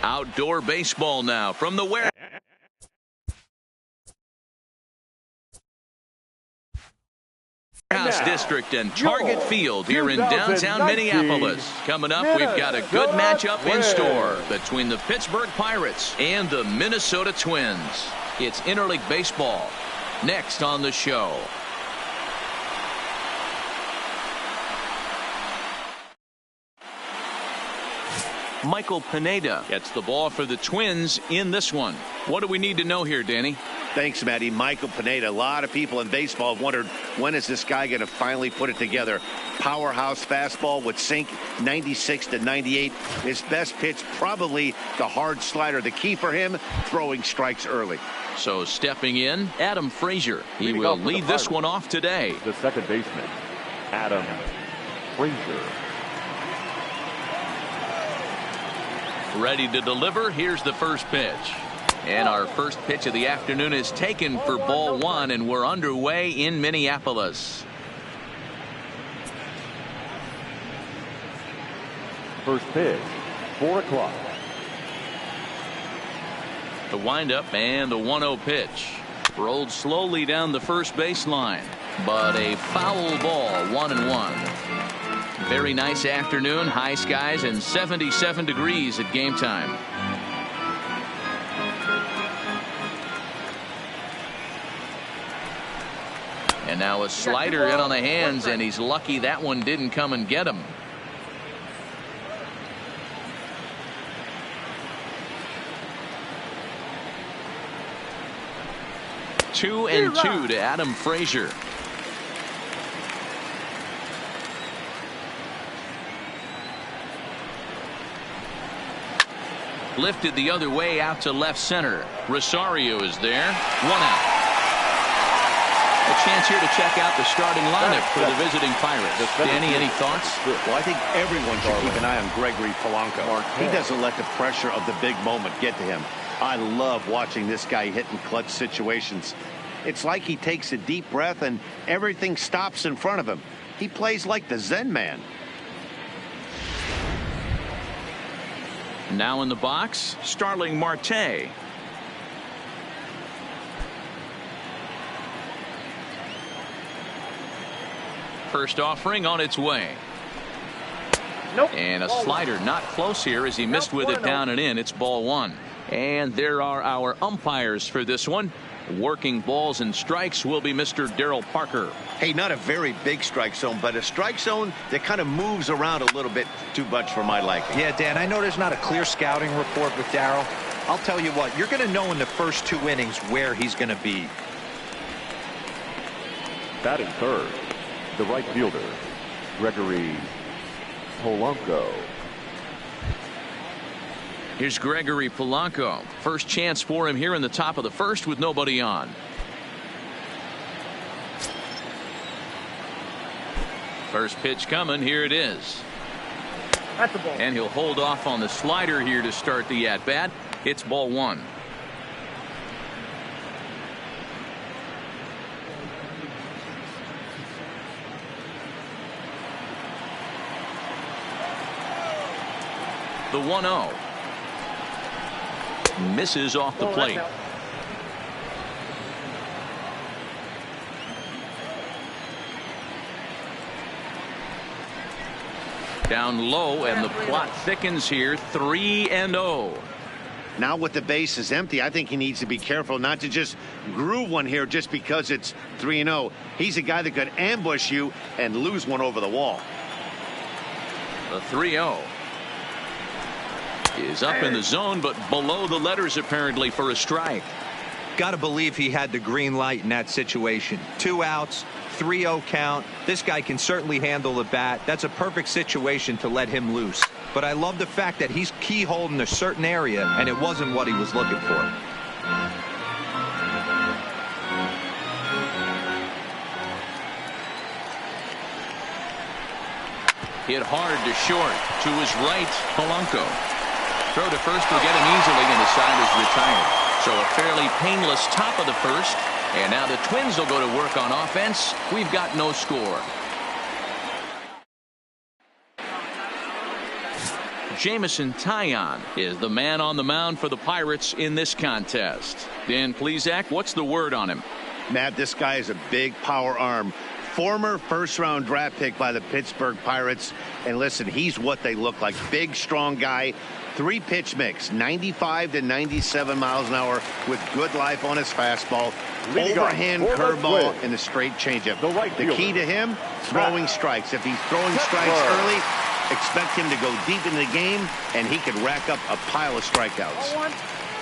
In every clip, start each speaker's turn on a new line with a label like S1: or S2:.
S1: Outdoor baseball now from the warehouse district and Target Field here in downtown Minneapolis. Coming up, we've got a good matchup in store between the Pittsburgh Pirates and the Minnesota Twins. It's interleague baseball next on the show. Michael Pineda gets the ball for the Twins in this one. What do we need to know here, Danny?
S2: Thanks, Matty. Michael Pineda. A lot of people in baseball have wondered, when is this guy going to finally put it together? Powerhouse fastball with sink, 96 to 98. His best pitch, probably the hard slider. The key for him, throwing strikes early.
S1: So stepping in, Adam Frazier. He will lead this one off today.
S3: The second baseman, Adam Frazier.
S1: Ready to deliver. Here's the first pitch. And our first pitch of the afternoon is taken for ball one, and we're underway in Minneapolis.
S3: First pitch, 4 o'clock.
S1: The windup and the 1-0 pitch. Rolled slowly down the first baseline, but a foul ball, 1-1. Very nice afternoon, high skies and 77 degrees at game time. And now a slider in on the hands, and he's lucky that one didn't come and get him. Two and two to Adam Frazier. Lifted the other way out to left center. Rosario is there. 1 out. A chance here to check out the starting lineup for the visiting Pirates. Danny, any thoughts?
S2: Well, I think everyone should keep an eye on Gregory Polanco. He doesn't let the pressure of the big moment get to him. I love watching this guy hit in clutch situations. It's like he takes a deep breath and everything stops in front of him. He plays like the Zen man.
S1: Now in the box, Starling Marte. First offering on its way.
S4: Nope.
S1: And a slider not close here as he missed with it down and in. It's ball one. And there are our umpires for this one. Working balls and strikes will be Mr. Darryl Parker.
S2: Hey, not a very big strike zone, but a strike zone that kind of moves around a little bit too much for my liking.
S5: Yeah, Dan, I know there's not a clear scouting report with Darryl. I'll tell you what, you're going to know in the first 2 innings where he's going to be.
S3: Batting third, the right fielder, Gregory Polanco.
S1: Here's Gregory Polanco. First chance for him here in the top of the first with nobody on. First pitch coming. Here it is.
S4: That's a ball.
S1: And he'll hold off on the slider here to start the at-bat. It's ball one. The 1-0. Misses off the plate. Down low, and the plot thickens here. 3-0.
S2: Now with the base is empty, I think he needs to be careful not to just groove one here just because it's 3-0. He's a guy that could ambush you and lose one over the wall.
S1: The 3-0 is up in the zone, but below the letters apparently for a strike.
S5: Got to believe he had the green light in that situation. 2 outs, 3-0 count. This guy can certainly handle the bat. That's a perfect situation to let him loose. But I love the fact that he's keyholed in a certain area, and it wasn't what he was looking for.
S1: Hit hard to short. To his right, Polanco. Throw to first will get him easily, and the side is retired. So a fairly painless top of the first. And now the Twins will go to work on offense. We've got no score. Jameson Taillon is the man on the mound for the Pirates in this contest. Dan Plesac, what's the word on him?
S2: Matt, this guy is a big power arm. Former first-round draft pick by the Pittsburgh Pirates. And listen, he's what they look like. Big, strong guy. 3-pitch mix, 95 to 97 miles an hour with good life on his fastball. Overhand curveball and a straight changeup. The key to him, throwing strikes. If he's throwing strikes early, expect him to go deep in the game, and he could rack up a pile of strikeouts.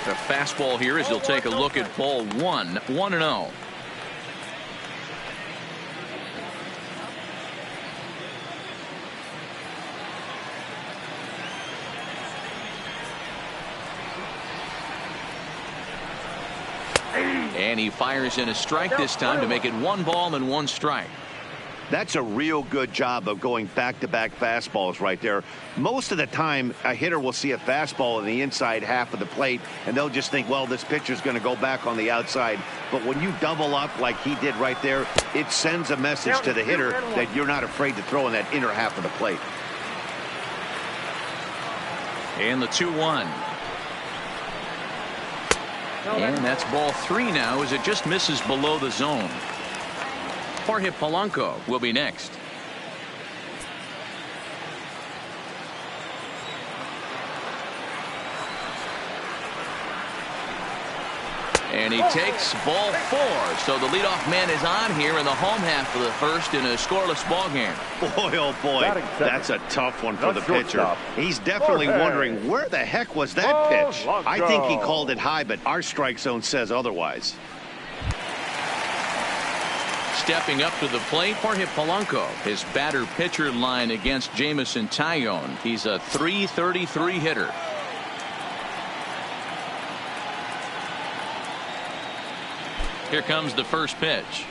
S1: The fastball here as he'll take a look at ball 1, 1-0. And he fires in a strike this time to make it 1 ball and 1 strike.
S2: That's a real good job of going back-to-back fastballs right there. Most of the time, a hitter will see a fastball in the inside half of the plate, and they'll just think, well, this pitcher's going to go back on the outside. But when you double up like he did right there, it sends a message to the hitter that you're not afraid to throw in that inner half of the plate.
S1: And the 2-1. And that's ball 3 now as it just misses below the zone. Jorge Polanco will be next. And he takes ball 4. So the leadoff man is on here in the home half of the first in a scoreless ball game.
S2: Boy, oh boy, that's a tough one for the pitcher. He's definitely wondering where the heck was that pitch. I think he called it high, but our strike zone says otherwise.
S1: Stepping up to the plate, Jorge Polanco. His batter-pitcher line against Jameson Taillon. He's a .333 hitter. Here comes the first pitch.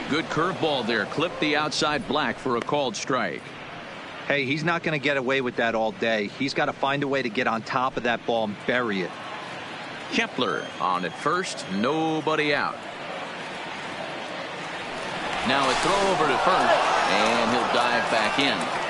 S1: Good curveball there. Clipped the outside black for a called strike.
S5: Hey, he's not going to get away with that all day. He's got to find a way to get on top of that ball and bury it.
S1: Kepler on at first. Nobody out. Now a throw over to first, and he'll dive back in.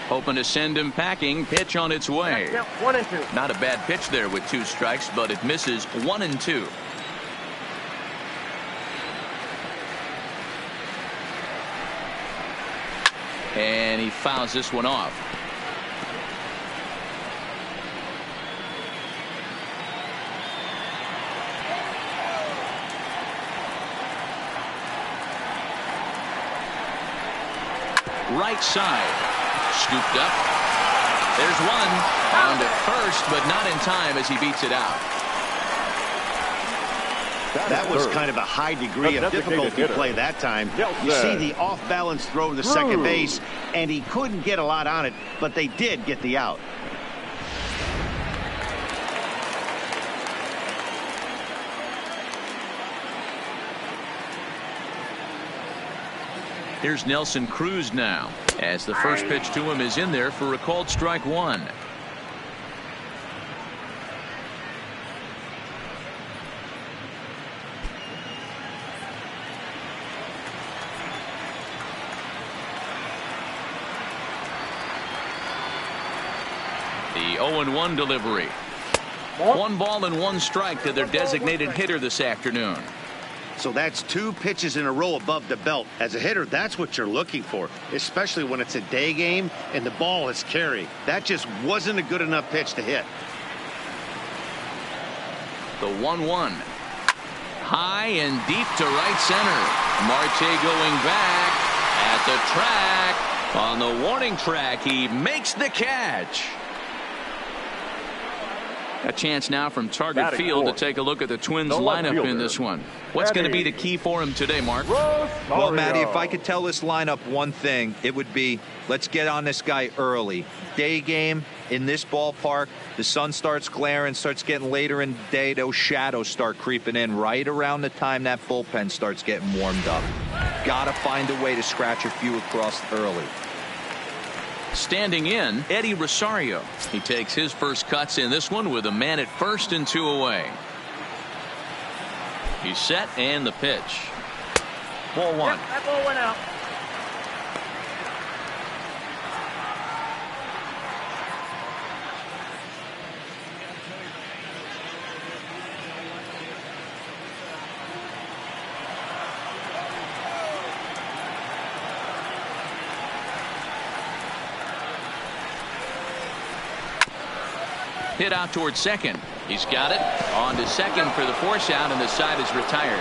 S1: Hoping to send him packing. Pitch on its way.
S4: 1 and 2.
S1: Not a bad pitch there with 2 strikes, but it misses 1 and 2. And he fouls this one off. Right side. Scooped up. There's one. Found at first, but not in time as he beats it out.
S2: That was kind of a high degree of difficulty play that time. You see the off-balance throw to second base, and he couldn't get a lot on it, but they did get the out.
S1: Here's Nelson Cruz now, as the first pitch to him is in there for a called strike 1. The 0-1 delivery. 1 ball and 1 strike to their designated hitter this afternoon.
S2: So that's 2 pitches in a row above the belt. As a hitter, that's what you're looking for, especially when it's a day game and the ball is carry. That just wasn't a good enough pitch to hit.
S1: The 1-1. High and deep to right center. Marte going back at the track. On the warning track, he makes the catch. A chance now from Target Field to take a look at the Twins lineup in this one. What's going to be the key for him today, Mark?
S5: Well, Matty, if I could tell this lineup one thing, it would be let's get on this guy early. Day game, In this ballpark, the sun starts glaring, starts getting later in the day. Those shadows start creeping in right around the time that bullpen starts getting warmed up. Gotta find a way to scratch a few across early.
S1: Standing in, Eddie Rosario. He takes his first cuts in this one with a man at first and 2 away. He's set and the pitch. Ball 1.
S4: Yep, that ball went out.
S1: Hit out towards second. He's got it. On to second for the force out, and the side is retired.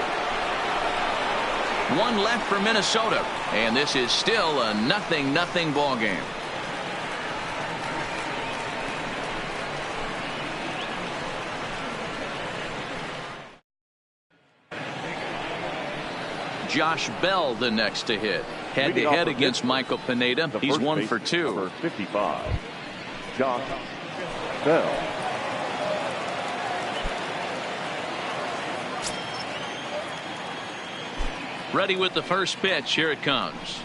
S1: 1 left for Minnesota, and this is still a 0-0 ball game. Josh Bell the next to hit. Head-to-head against Michael Pineda. He's 1 for 2.
S3: Number 55, Josh Bell.
S1: Ready with the first pitch. Here it comes.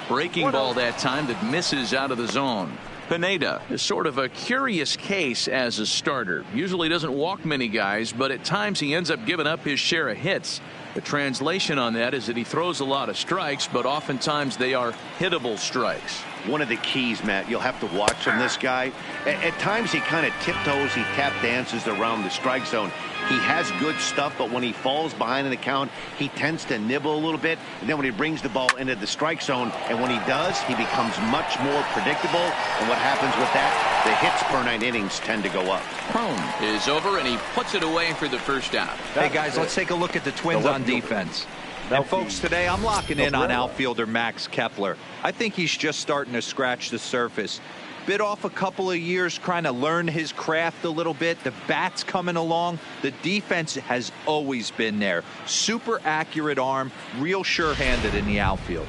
S1: Breaking ball that time that misses out of the zone. Pineda is sort of a curious case as a starter. Usually doesn't walk many guys, but at times he ends up giving up his share of hits. The translation on that is that he throws a lot of strikes, but oftentimes they are hittable strikes.
S2: One of the keys, Matt, you'll have to watch from this guy. At times he kind of tiptoes, he tap dances around the strike zone. He has good stuff, but when he falls behind in the count, he tends to nibble a little bit. And then when he brings the ball into the strike zone, and when he does, he becomes much more predictable. And what happens with that? The hits per 9 innings tend to go up.
S1: Crone is over, and he puts it away for the first out.
S5: Hey, guys, let's take a look at the Twins on defense. And, folks, today I'm locking in on outfielder Max Kepler. I think he's just starting to scratch the surface. Bit off a couple of years trying to learn his craft a little bit. The bat's coming along. The defense has always been there. Super accurate arm, real sure-handed in the outfield.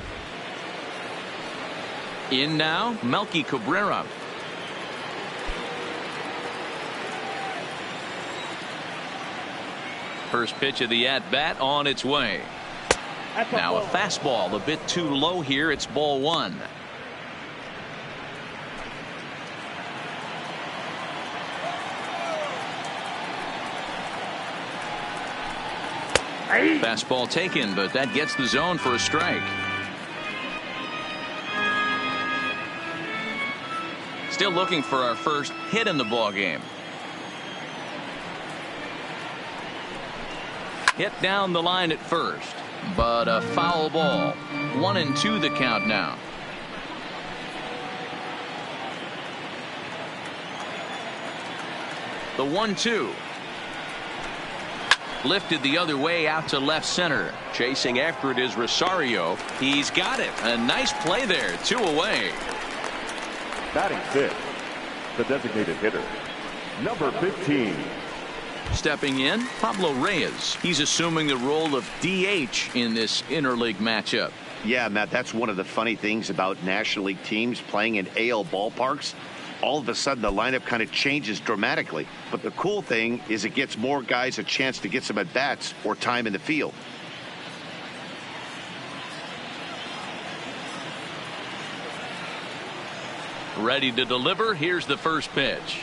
S1: In now, Melky Cabrera. First pitch of the at-bat on its way. Now a fastball a bit too low here. It's ball 1. Fastball taken, but that gets the zone for a strike. Still looking for our first hit in the ball game. Hit down the line at first, but a foul ball. 1-2 the count now. The 1-2. Lifted the other way out to left center. Chasing after it is Rosario. He's got it. A nice play there. 2 away.
S3: Batting 5th, the designated hitter, number 15.
S1: Stepping in, Pablo Reyes. He's assuming the role of DH in this interleague matchup.
S2: Yeah, Matt, that's one of the funny things about National League teams playing in AL ballparks. All of a sudden the lineup kind of changes dramatically. But the cool thing is it gets more guys a chance to get some at-bats or time in the field.
S1: Ready to deliver. Here's the first pitch.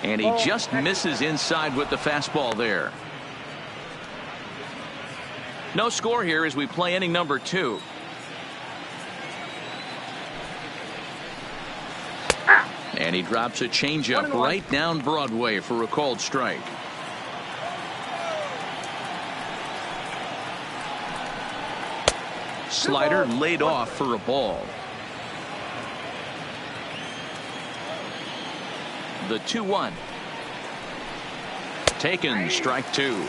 S1: And he just misses inside with the fastball there. No score here as we play inning number 2. And he drops a changeup right down Broadway for a called strike. Slider laid off for a ball. The 2-1. Taken, strike 2.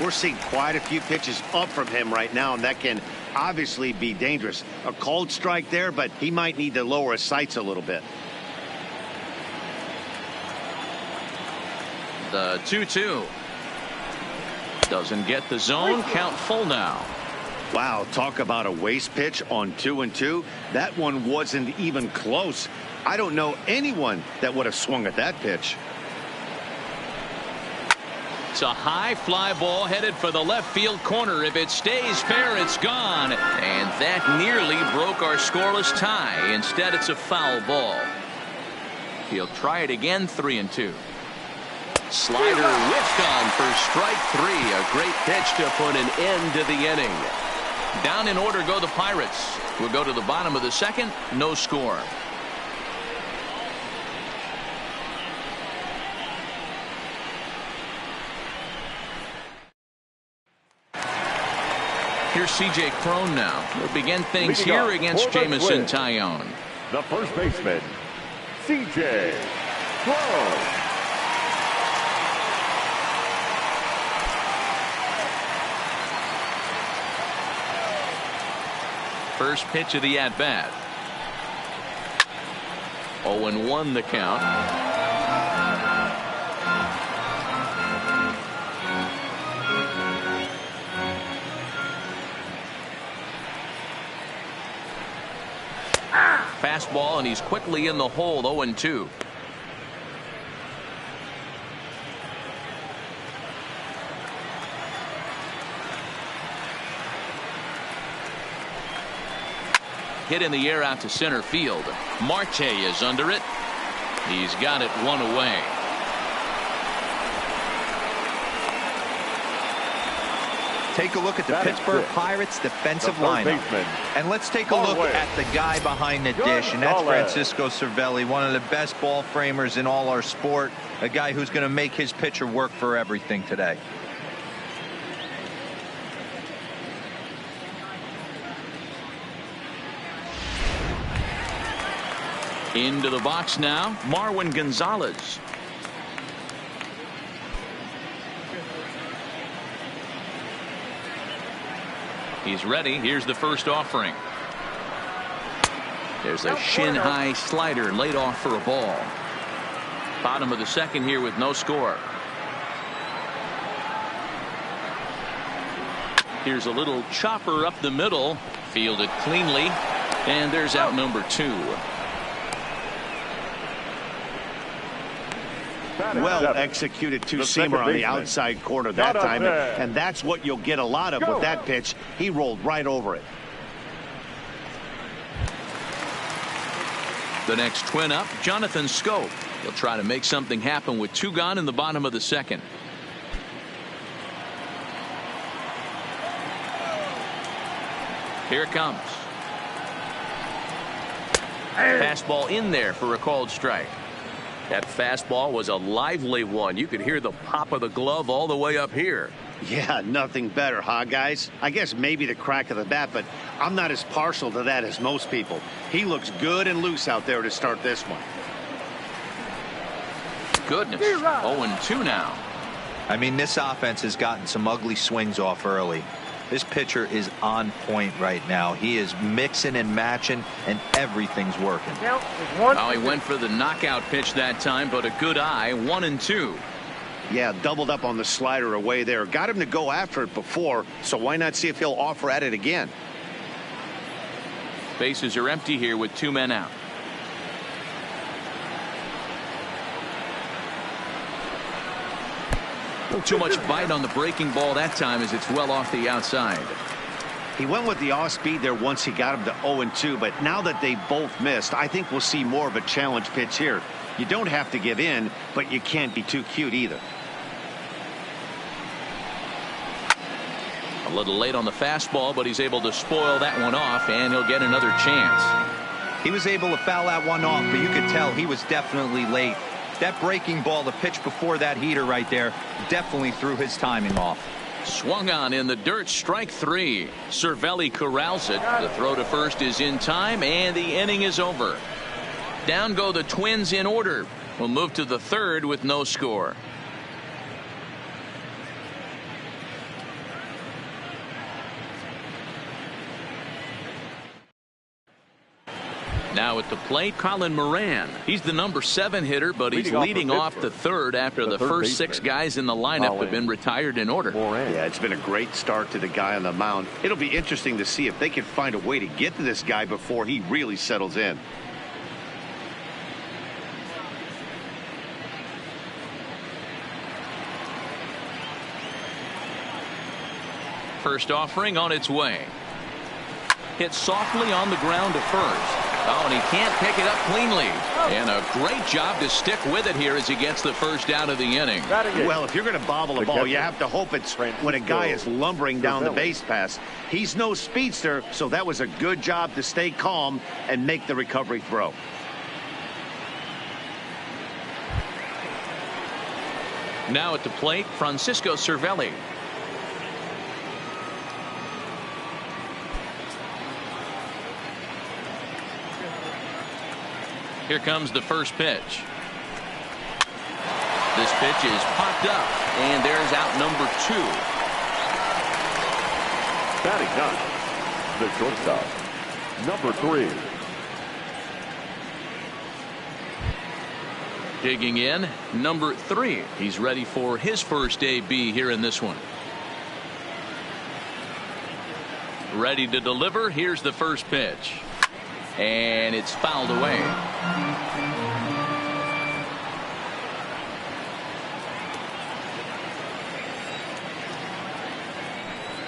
S2: We're seeing quite a few pitches up from him right now, and that can obviously be dangerous. A called strike there, but he might need to lower his sights a little bit.
S1: The 2-2. Doesn't get the zone. Count full now.
S2: Wow, talk about a waste pitch on 2-2. That one wasn't even close. I don't know anyone that would have swung at that pitch.
S1: It's a high fly ball headed for the left field corner. If it stays fair, it's gone. And that nearly broke our scoreless tie. Instead, it's a foul ball. He'll try it again, 3-2. Slider whiffed on for strike 3. A great pitch to put an end to the inning. Down in order go the Pirates. We'll go to the bottom of the second. No score. Here's C.J. Cron now. We'll begin things
S3: Leading
S1: here
S3: off
S1: against
S3: for the
S1: Jamison
S3: Twins,
S1: Tyone.
S3: the first baseman, C.J. Cron.
S1: First pitch of the at-bat. 0-1 the count. Fastball, and he's quickly in the hole. 0-2. Hit in the air out to center field. Marte is under it. He's got it one away.
S5: Take a look at the Pittsburgh Pirates defensive lineup. And let's take a look at the guy behind the dish, and that's Francisco Cervelli, one of the best ball framers in all our sport, a guy who's going to make his pitcher work for everything today.
S1: Into the box now, Marwin Gonzalez. He's ready. Here's the first offering. There's a shin-high slider laid off for a ball. Bottom of the second here with no score. Here's a little chopper up the middle. Fielded cleanly. And there's out number 2.
S2: Well executed two-seamer on the outside corner that time, and that's what you'll get a lot of with that pitch. He rolled right over it.
S1: The next twin up, Jonathan Scope. He'll try to make something happen with 2 gone in the bottom of the second. Here it comes. Fastball in there for a called strike. That fastball was a lively one. You could hear the pop of the glove all the way up here.
S2: Yeah, nothing better, huh, guys? I guess maybe the crack of the bat, but I'm not as partial to that as most people. He looks good and loose out there to start this one.
S1: Goodness. 0-2 now.
S5: I mean, this offense has gotten some ugly swings off early. This pitcher is on point right now. He is mixing and matching, and everything's working.
S1: Well, he went for the knockout pitch that time, but a good eye. 1-2.
S2: Yeah, doubled up on the slider away there. Got him to go after it before, so why not see if he'll offer at it again?
S1: Bases are empty here with 2 men out. Too much bite on the breaking ball that time as it's well off the outside.
S2: He went with the off speed there once he got him to 0-2, but now that they both missed, I think we'll see more of a challenge pitch here. You don't have to give in, but you can't be too cute either.
S1: A little late on the fastball, but he's able to spoil that one off, and he'll get another chance.
S5: He was able to foul that one off, but you could tell he was definitely late. That breaking ball, the pitch before that heater right there, definitely threw his timing off.
S1: Swung on in the dirt, strike 3. Cervelli corrals it. The throw to first is in time, and the inning is over. Down go the Twins in order. We'll move to the third with no score. Now at the plate, Colin Moran. He's the number 7 hitter, but he's leading off the third after the first 6 guys in the lineup have been retired in order.
S2: Yeah, it's been a great start to the guy on the mound. It'll be interesting to see if they can find a way to get to this guy before he really settles in.
S1: First offering on its way. Hit softly on the ground to first. Oh, and he can't pick it up cleanly. And a great job to stick with it here as he gets the first out of the inning.
S2: Well, if you're going to bobble a ball, you have to hope it's when a guy is lumbering down the base pass. He's no speedster, so that was a good job to stay calm and make the recovery throw.
S1: Now at the plate, Francisco Cervelli. Here comes the first pitch. This pitch is popped up, and there's out number 2.
S3: Batting ninth, the shortstop, number 3.
S1: Digging in, number 3. He's ready for his first AB here in this one. Ready to deliver. Here's the first pitch. And it's fouled away.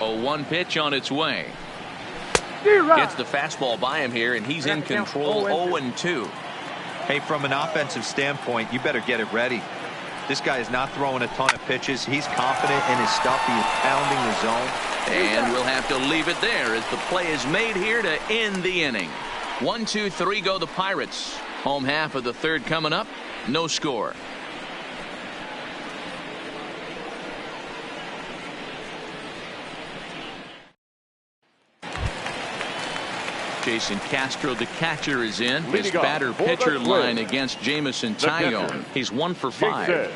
S1: A 1 pitch on its way. Gets the fastball by him here, and he's in control. 0-2.
S5: Hey, from an offensive standpoint, you better get it ready. This guy is not throwing a ton of pitches. He's confident in his stuff. He is pounding the zone.
S1: And we'll have to leave it there as the play is made here to end the inning. 1, 2, 3 go the Pirates. Home half of the third coming up. No score. Jason Castro, the catcher, is in. His batter-pitcher line against Jamison Tyone. He's 1 for 5.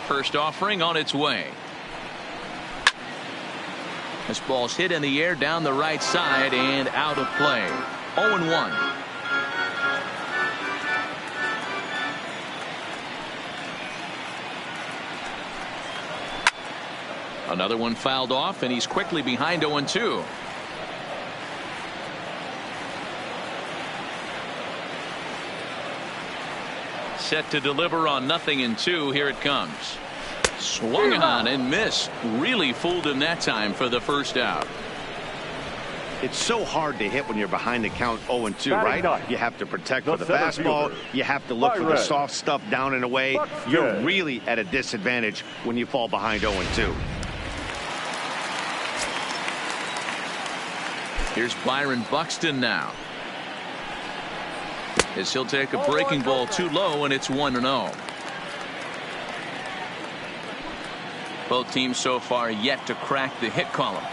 S1: First offering on its way. This ball's hit in the air down the right side and out of play. 0-1. Another one fouled off, and he's quickly behind 0-2. Set to deliver on 0-2. Here it comes. Swung on and missed. Really fooled him that time for the first out.
S2: It's so hard to hit when you're behind the count 0-2, right? You have to protect for the fastball. You have to look for the soft stuff down and away. You're really at a disadvantage when you fall behind 0-2.
S1: Here's Byron Buxton now. As he'll take a breaking ball too low, and it's 1-0. Both teams so far yet to crack the hit column.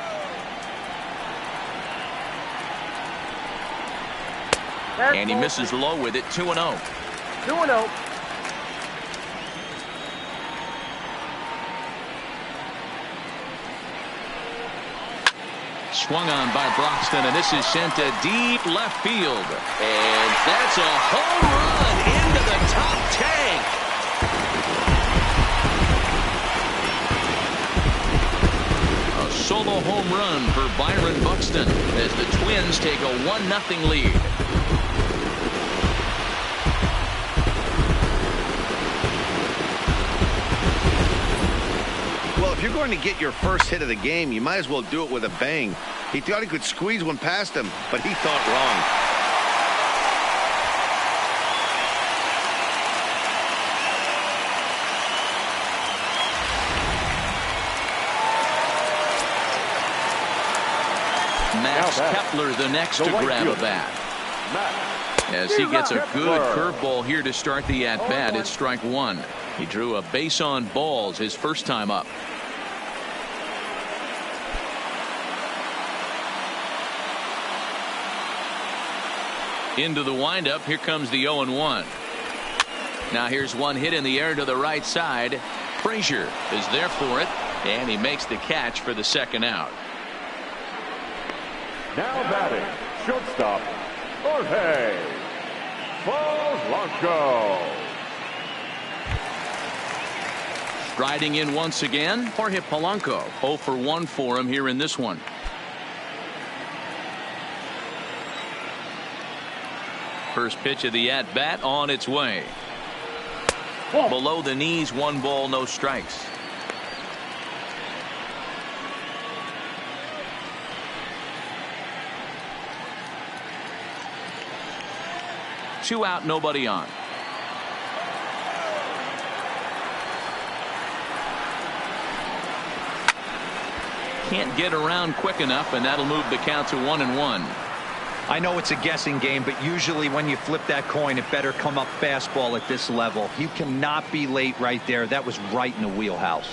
S1: And he misses low with it. 2-0.
S4: 2-0.
S1: Swung on by Broxton, and this is sent to deep left field. And that's a home run into the top tank. A solo home run for Byron Buxton as the Twins take a 1-0 lead.
S2: If you're going to get your first hit of the game, you might as well do it with a bang. He thought he could squeeze one past him, but he thought wrong.
S1: Max Kepler the next to grab a bat. As he gets a good curveball here to start the at-bat. It's strike 1. He drew a base on balls his first time up. Into the windup. Here comes the 0-1. Now here's one hit in the air to the right side. Frazier is there for it, and he makes the catch for the second out.
S3: Now batting, shortstop, Jorge Polanco.
S1: Striding in once again, Jorge Polanco. 0 for 1 for him here in this one. First pitch of the at bat on its way. Below the knees, 1 ball, no strikes. Two out, nobody on. Can't get around quick enough, and that'll move the count to 1-1.
S5: I know it's a guessing game, but usually when you flip that coin, it better come up fastball at this level. You cannot be late right there. That was right in the wheelhouse.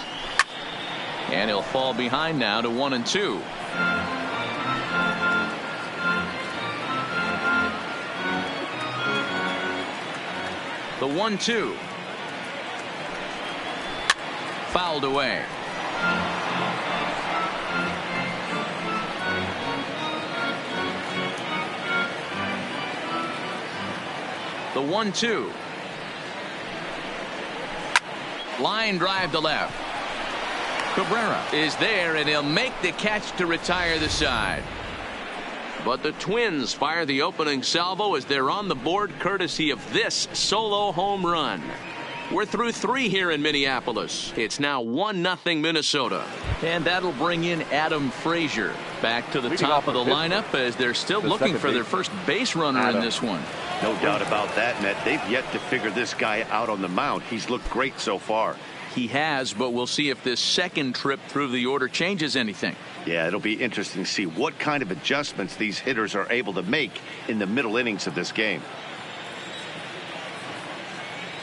S1: And he'll fall behind now to 1-2. The 1-2. Fouled away. The 1-2. Line drive to left. Cabrera is there, and he'll make the catch to retire the side. But the Twins fire the opening salvo as they're on the board courtesy of this solo home run. We're through 3 here in Minneapolis. It's now 1-0 Minnesota. And that'll bring in Adam Frazier back to the top of the lineup as they're still looking for their first base runner in this one.
S2: No doubt about that, Net. They've yet to figure this guy out on the mound. He's looked great so far.
S1: He has, but we'll see if this second trip through the order changes anything.
S2: Yeah, it'll be interesting to see what kind of adjustments these hitters are able to make in the middle innings of this game.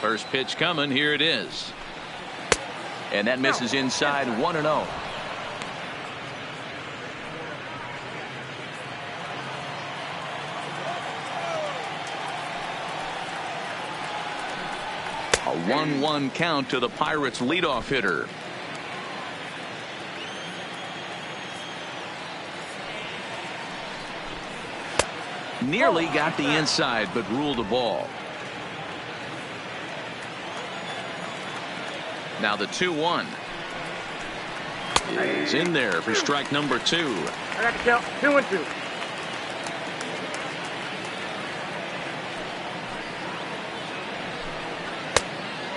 S1: First pitch coming. Here it is. And that misses inside. 1-0. A 1-1 count to the Pirates leadoff hitter. Nearly got the inside, but ruled a ball. Now the 2-1 is in there for strike number 2.
S4: I got to count 2-2.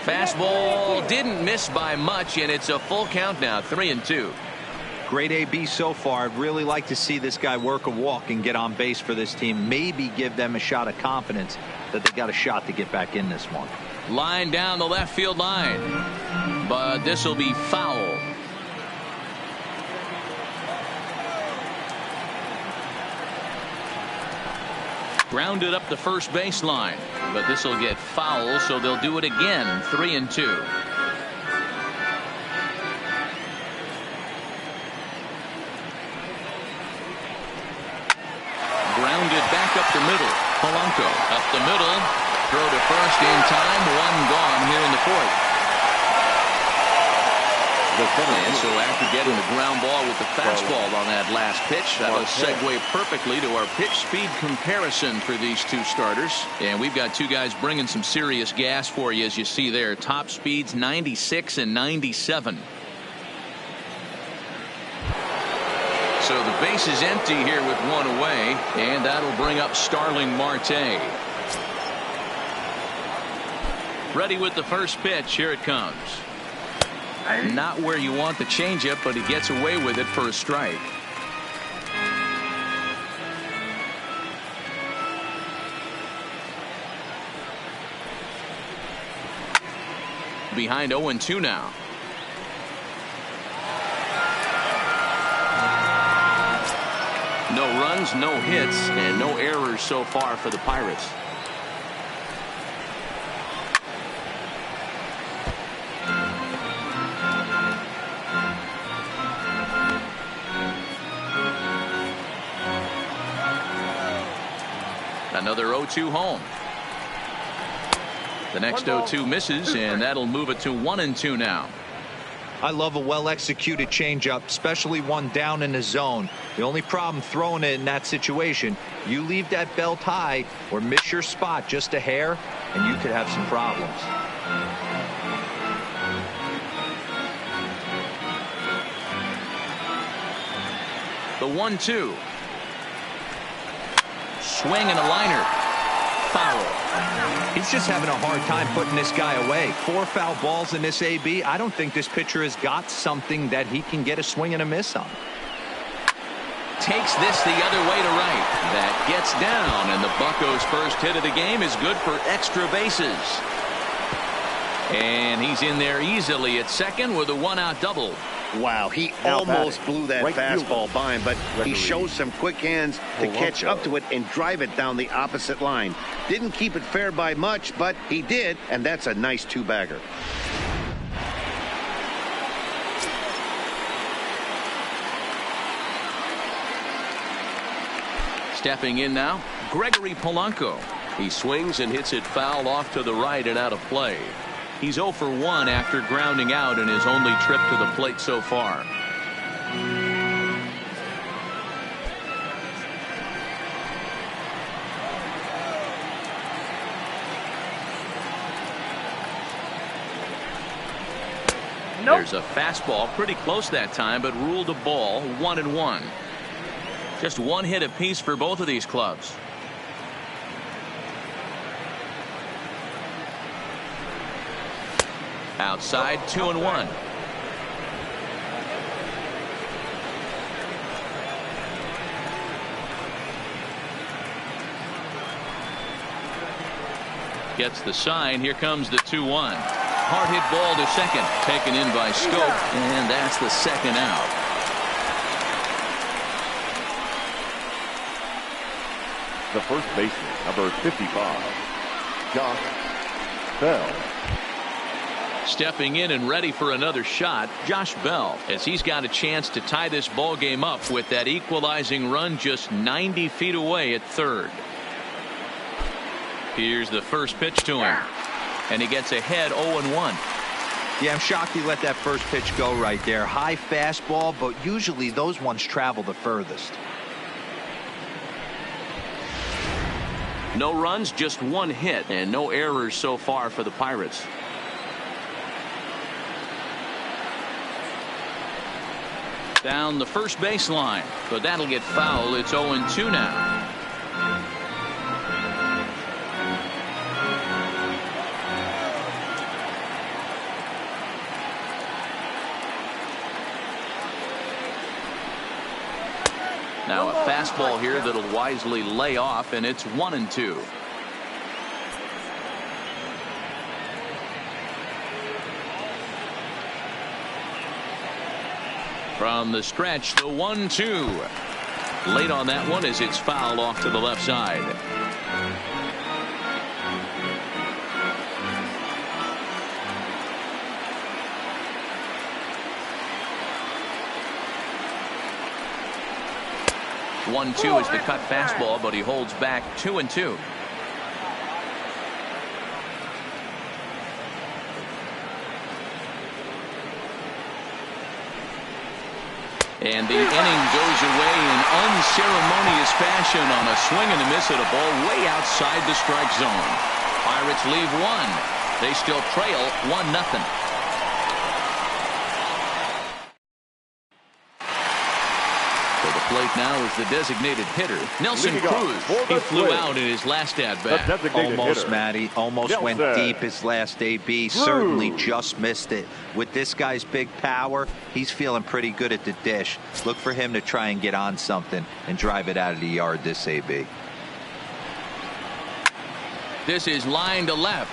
S1: Fastball didn't miss by much, and it's a full count now. 3-2.
S5: Great AB so far. I'd really like to see this guy work a walk and get on base for this team. Maybe give them a shot of confidence that they got a shot to get back in this one.
S1: Line down the left field line, but this will be foul. Grounded up the first baseline, but this will get foul, so they'll do it again. 3-2. Grounded back up the middle. Polanco up the middle. Throw to first in time. 1 gone here in the 4th. And so after getting the ground ball with the fastball on that last pitch, that'll segue perfectly to our pitch speed comparison for these two starters. And we've got two guys bringing some serious gas for you, as you see there. Top speeds 96 and 97. So the base is empty here with 1 away, and that'll bring up Starling Marte. Ready with the first pitch. Here it comes. Not where you want the changeup, but he gets away with it for a strike. Behind 0-2 now. No runs, no hits, and no errors so far for the Pirates. Another 0-2 home. The next 0-2 misses, and that'll move it to 1-2 now.
S5: I love a well-executed changeup, especially one down in the zone. The only problem throwing it in that situation, you leave that belt high or miss your spot just a hair, and you could have some problems. The 1-2. Swing and a liner.
S1: Foul.
S5: He's just having a hard time putting this guy away. 4 foul balls in this AB. I don't think this pitcher has got something that he can get a swing and a miss on.
S1: Takes this the other way to right. That gets down, and the Buccos' first hit of the game is good for extra bases. And he's in there easily at second with a 1-out double.
S2: Wow, he
S3: Now
S2: almost
S3: batting,
S2: blew that
S3: right
S2: fastball
S3: fielder,
S2: by him, but he
S3: referee,
S2: shows some quick hands to catch
S3: Polanco.
S2: up to it and drive it down the opposite line. Didn't keep it fair by much, but he did, and that's a nice 2-bagger.
S1: Stepping in now, Gregory Polanco. He swings and hits it foul off to the right and out of play. He's 0 for 1 after grounding out in his only trip to the plate so far.
S4: Nope.
S1: There's a fastball pretty close that time, but ruled a ball. 1-1. Just 1 hit apiece for both of these clubs. Outside, 2-1. Gets the sign. Here comes the 2-1. Hard hit ball to second. Taken in by Scope, and that's the second out.
S3: The first baseman, number 55, Josh Bell.
S1: Stepping in and ready for another shot, Josh Bell, as he's got a chance to tie this ball game up with that equalizing run just 90 feet away at third. Here's the first pitch to him, and he gets ahead 0-1.
S5: Yeah, I'm shocked he let that first pitch go right there. High fastball, but usually those ones travel the furthest.
S1: No runs, just 1 hit, and no errors so far for the Pirates. Down the first baseline, but that'll get foul. It's 0-2 now. Now a fastball here that'll wisely lay off, and it's 1-2. From the stretch, the 1-2. Late on that one as it's fouled off to the left side. One-two is the cut fastball, but he holds back 2-2. And the inning goes away in unceremonious fashion on a swing and a miss at a ball way outside the strike zone. Pirates leave 1. They still trail 1-0. For the plate now is the designated hitter, Nelson Cruz. He flew out in his last at-bat.
S5: Almost, Matty. Almost went deep his last AB. Certainly just missed it. With this guy's big power, he's feeling pretty good at the dish. Look for him to try and get on something and drive it out of the yard this AB.
S1: This is line to left.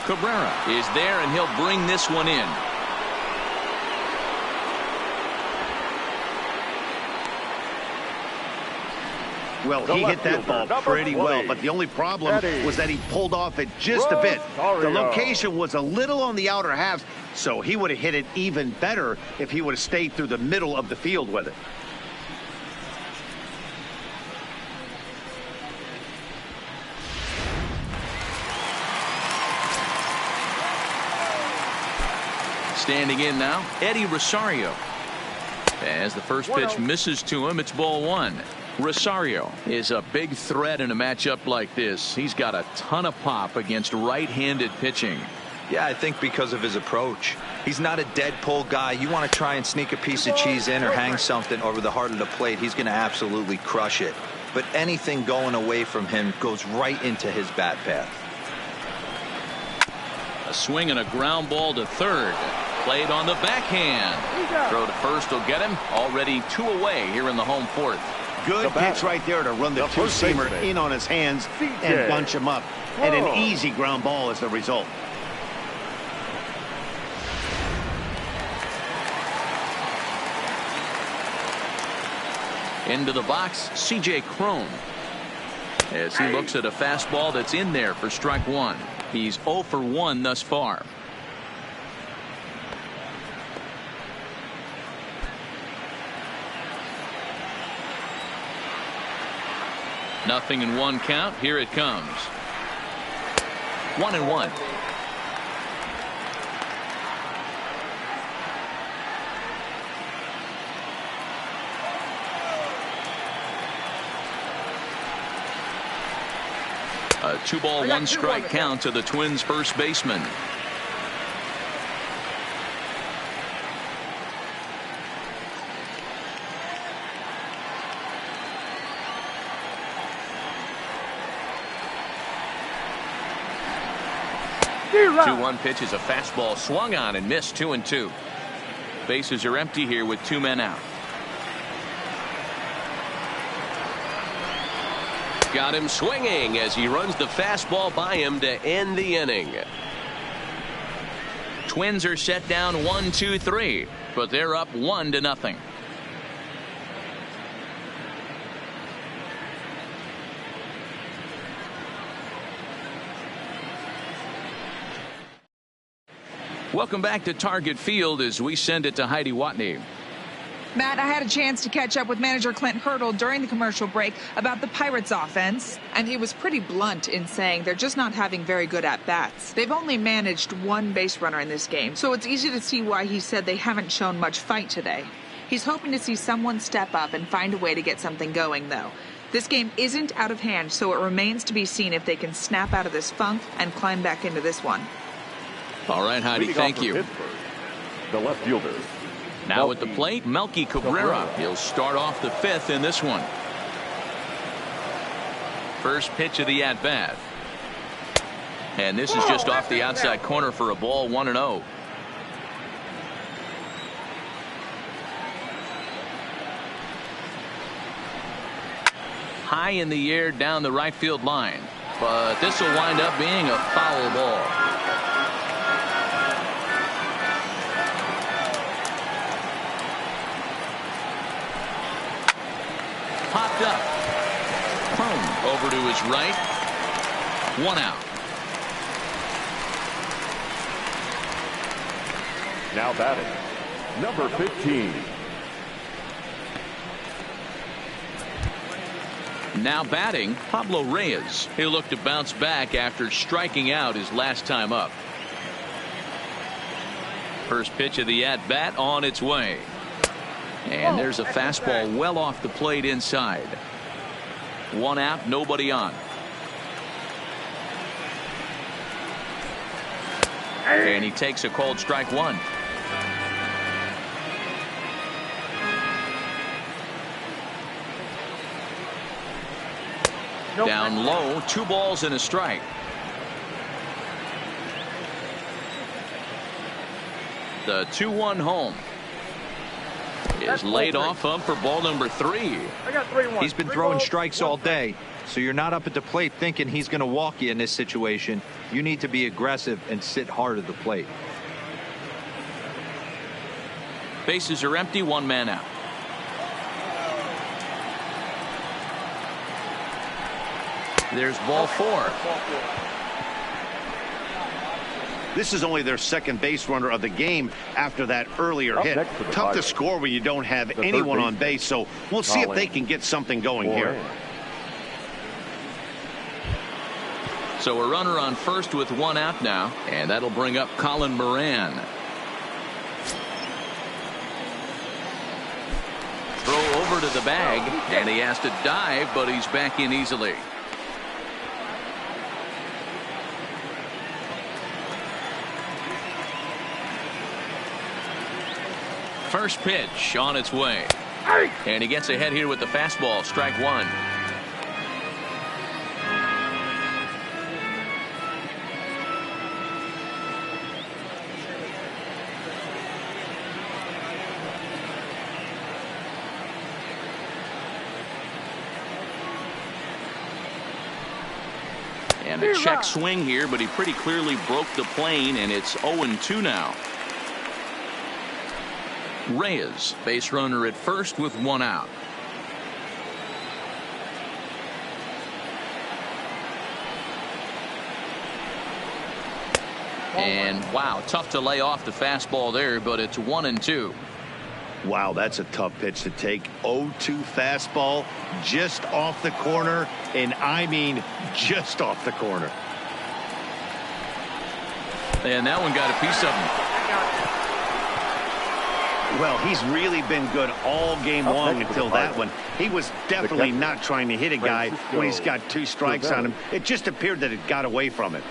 S1: Cabrera is there, and he'll bring this one in.
S2: Well, he hit that ball pretty well, but the only problem was that he pulled off it just a bit. The location was a little on the outer half, so he would have hit it even better if he would have stayed through the middle of the field with it.
S1: Standing in now, Eddie Rosario. As the first pitch misses to him, it's ball 1. Rosario is a big threat in a matchup like this. He's got a ton of pop against right-handed pitching.
S5: Yeah, I think because of his approach. He's not a dead pull guy. You want to try and sneak a piece of cheese in or hang something over the heart of the plate, he's going to absolutely crush it. but anything going away from him goes right into his bat path.
S1: A swing and a ground ball to third. Played on the backhand. Throw to first will get him. Already 2 away here in the home fourth.
S2: Good pitch right there to run the two-seamer in on his hands and bunch him up. And an easy ground ball is the result.
S1: Into the box, C.J. Cron. As he looks at a fastball that's in there for strike one. He's 0 for 1 thus far. Nothing in 1 count. Here it comes. 1-1. A 2-ball 1-strike count to the Twins first baseman. The 2-1 pitch is a fastball swung on and missed. 2-2. Bases are empty here with 2 men out. Got him swinging as he runs the fastball by him to end the inning. Twins are set down 1-2-3, but they're up 1-0. Welcome back to Target Field as we send it to Heidi Watney.
S6: Matt, I had a chance to catch up with manager Clint Hurdle during the commercial break about the Pirates offense, and he was pretty blunt in saying they're just not having very good at-bats. They've only managed 1 base runner in this game, so it's easy to see why he said they haven't shown much fight today. He's hoping to see someone step up and find a way to get something going, though. This game isn't out of hand, so it remains to be seen if they can snap out of this funk and climb back into this one.
S1: All right, Heidi, thank you.
S3: The left fielder.
S1: Now at the plate, Melky Cabrera. He'll start off the 5th in this one. First pitch of the at-bat. And this is just off the outside corner for a ball. 1-0. High in the air down the right field line. But this will wind up being a foul ball. Popped up. Cron over to his right. 1 out.
S3: Now batting, number 15.
S1: Now batting, Pablo Reyes. He'll look to bounce back after striking out his last time up. First pitch of the at-bat on its way. And there's a fastball well off the plate inside. 1 out, nobody on. And he takes a called strike 1. Down low, 2 balls and a strike. The 2-1 home is laid off up for ball number 3.
S5: He's been throwing strikes all day, so you're not up at the plate thinking he's going to walk you in this situation. You need to be aggressive and sit hard at the plate.
S1: Bases are empty, 1 man out. There's ball 4.
S2: This is only their second base runner of the game after that earlier hit. Tough to score when you don't have anyone on base, so we'll see if they can get something going here.
S1: So a runner on first with 1 out now, and that'll bring up Colin Moran. Throw over to the bag, and he has to dive, but he's back in easily. First pitch on its way. And he gets ahead here with the fastball. Strike 1. And a check swing here, but he pretty clearly broke the plane, and it's 0-2 now. Reyes, base runner at first with one out. And wow, tough to lay off the fastball there, but it's 1-2.
S2: Wow, that's a tough pitch to take. 0-2 fastball just off the corner, and I mean just off the corner.
S1: And that one got a piece of him.
S2: Well, he's really been good all game long until that one. He was definitely not trying to hit a guy when he's got 2 strikes on him. It just appeared that it got away from it.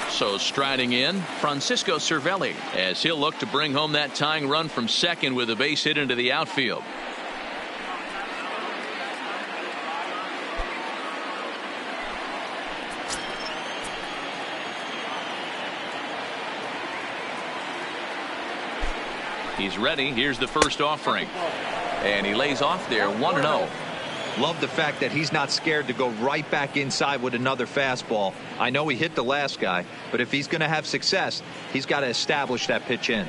S1: So striding in, Francisco Cervelli, as he'll look to bring home that tying run from second with a base hit into the outfield. He's ready. Here's the first offering. And he lays off there, 1-0.
S5: Love the fact that he's not scared to go right back inside with another fastball. I know he hit the last guy, but if he's going to have success, he's got to establish that pitch in.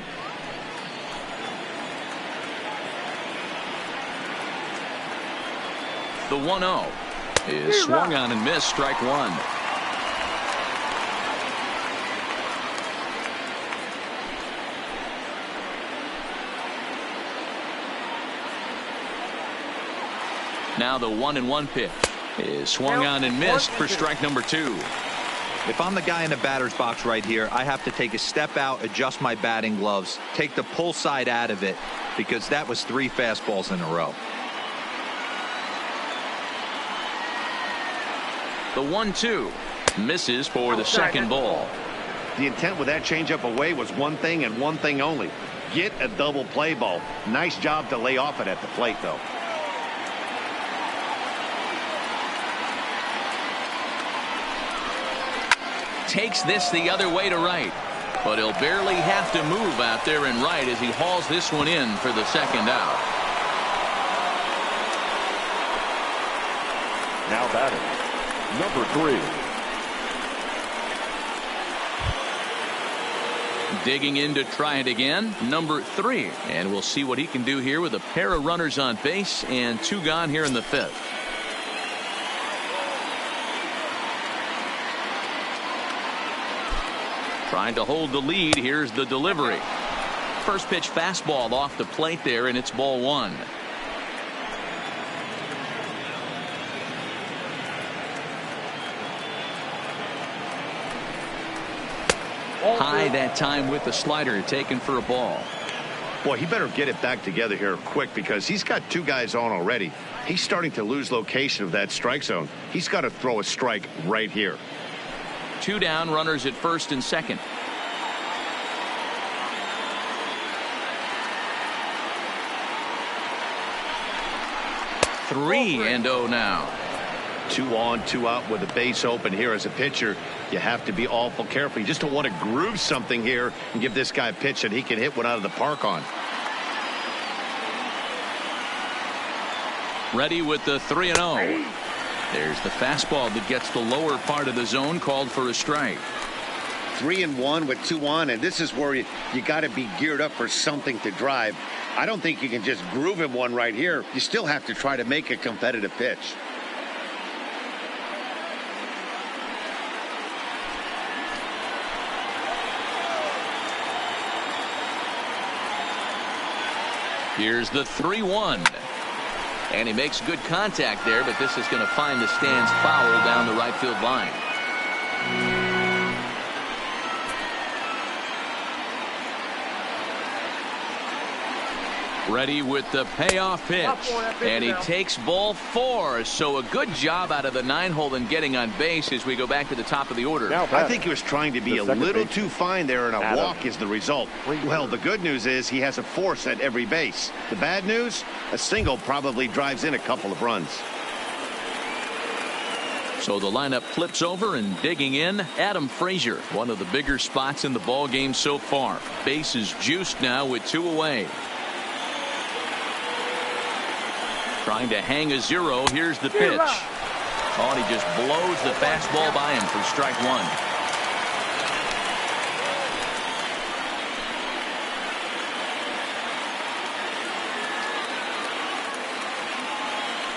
S1: The 1-0 is swung on and missed, strike one. Now the 1-1 pitch is swung on and missed for strike number 2.
S5: If I'm the guy in the batter's box right here, I have to take a step out, adjust my batting gloves, take the pull side out of it, because that was 3 fastballs in a row.
S1: The 1-2 misses for the second ball.
S2: The intent with that changeup away was one thing and one thing only. Get a double play ball. Nice job to lay off it at the plate, though.
S1: Takes this the other way to right, but he'll barely have to move out there in right as he hauls this one in for the second out.
S3: Now batting, number 3.
S1: Digging in to try it again, number 3, and we'll see what he can do here with a pair of runners on base and 2 gone here in the 5th. Trying to hold the lead. Here's the delivery. First pitch fastball off the plate there, and it's ball 1. High that time with the slider, taken for a ball.
S2: Boy, he better get it back together here quick, because he's got 2 guys on already. He's starting to lose location of that strike zone. He's got to throw a strike right here.
S1: 2 down, runners at first and second. Three and 0 now.
S2: 2 on, 2 out with the base open here. As a pitcher, you have to be awful careful. You just don't want to groove something here and give this guy a pitch that he can hit one out of the park on.
S1: Ready with the 3-0. There's the fastball that gets the lower part of the zone, called for a strike.
S2: 3-1 with 2 on, and this is where you got to be geared up for something to drive. I don't think you can just groove him one right here. You still have to try to make a competitive pitch.
S1: Here's the 3-1. And he makes good contact there, but this is going to find the stands foul down the right field line. Ready with the payoff pitch. And he takes ball 4. So a good job out of the 9-hole in getting on base as we go back to the top of the order.
S2: I think he was trying to be a little too fine there, and a walk is the result. Well, the good news is he has a force at every base. The bad news, a single probably drives in a couple of runs.
S1: So the lineup flips over, and digging in, Adam Frazier, one of the bigger spots in the ball game so far. Bases juiced now with 2 away. Trying to hang a 0. Here's the pitch. Oh, and he just blows the fastball by him for strike 1.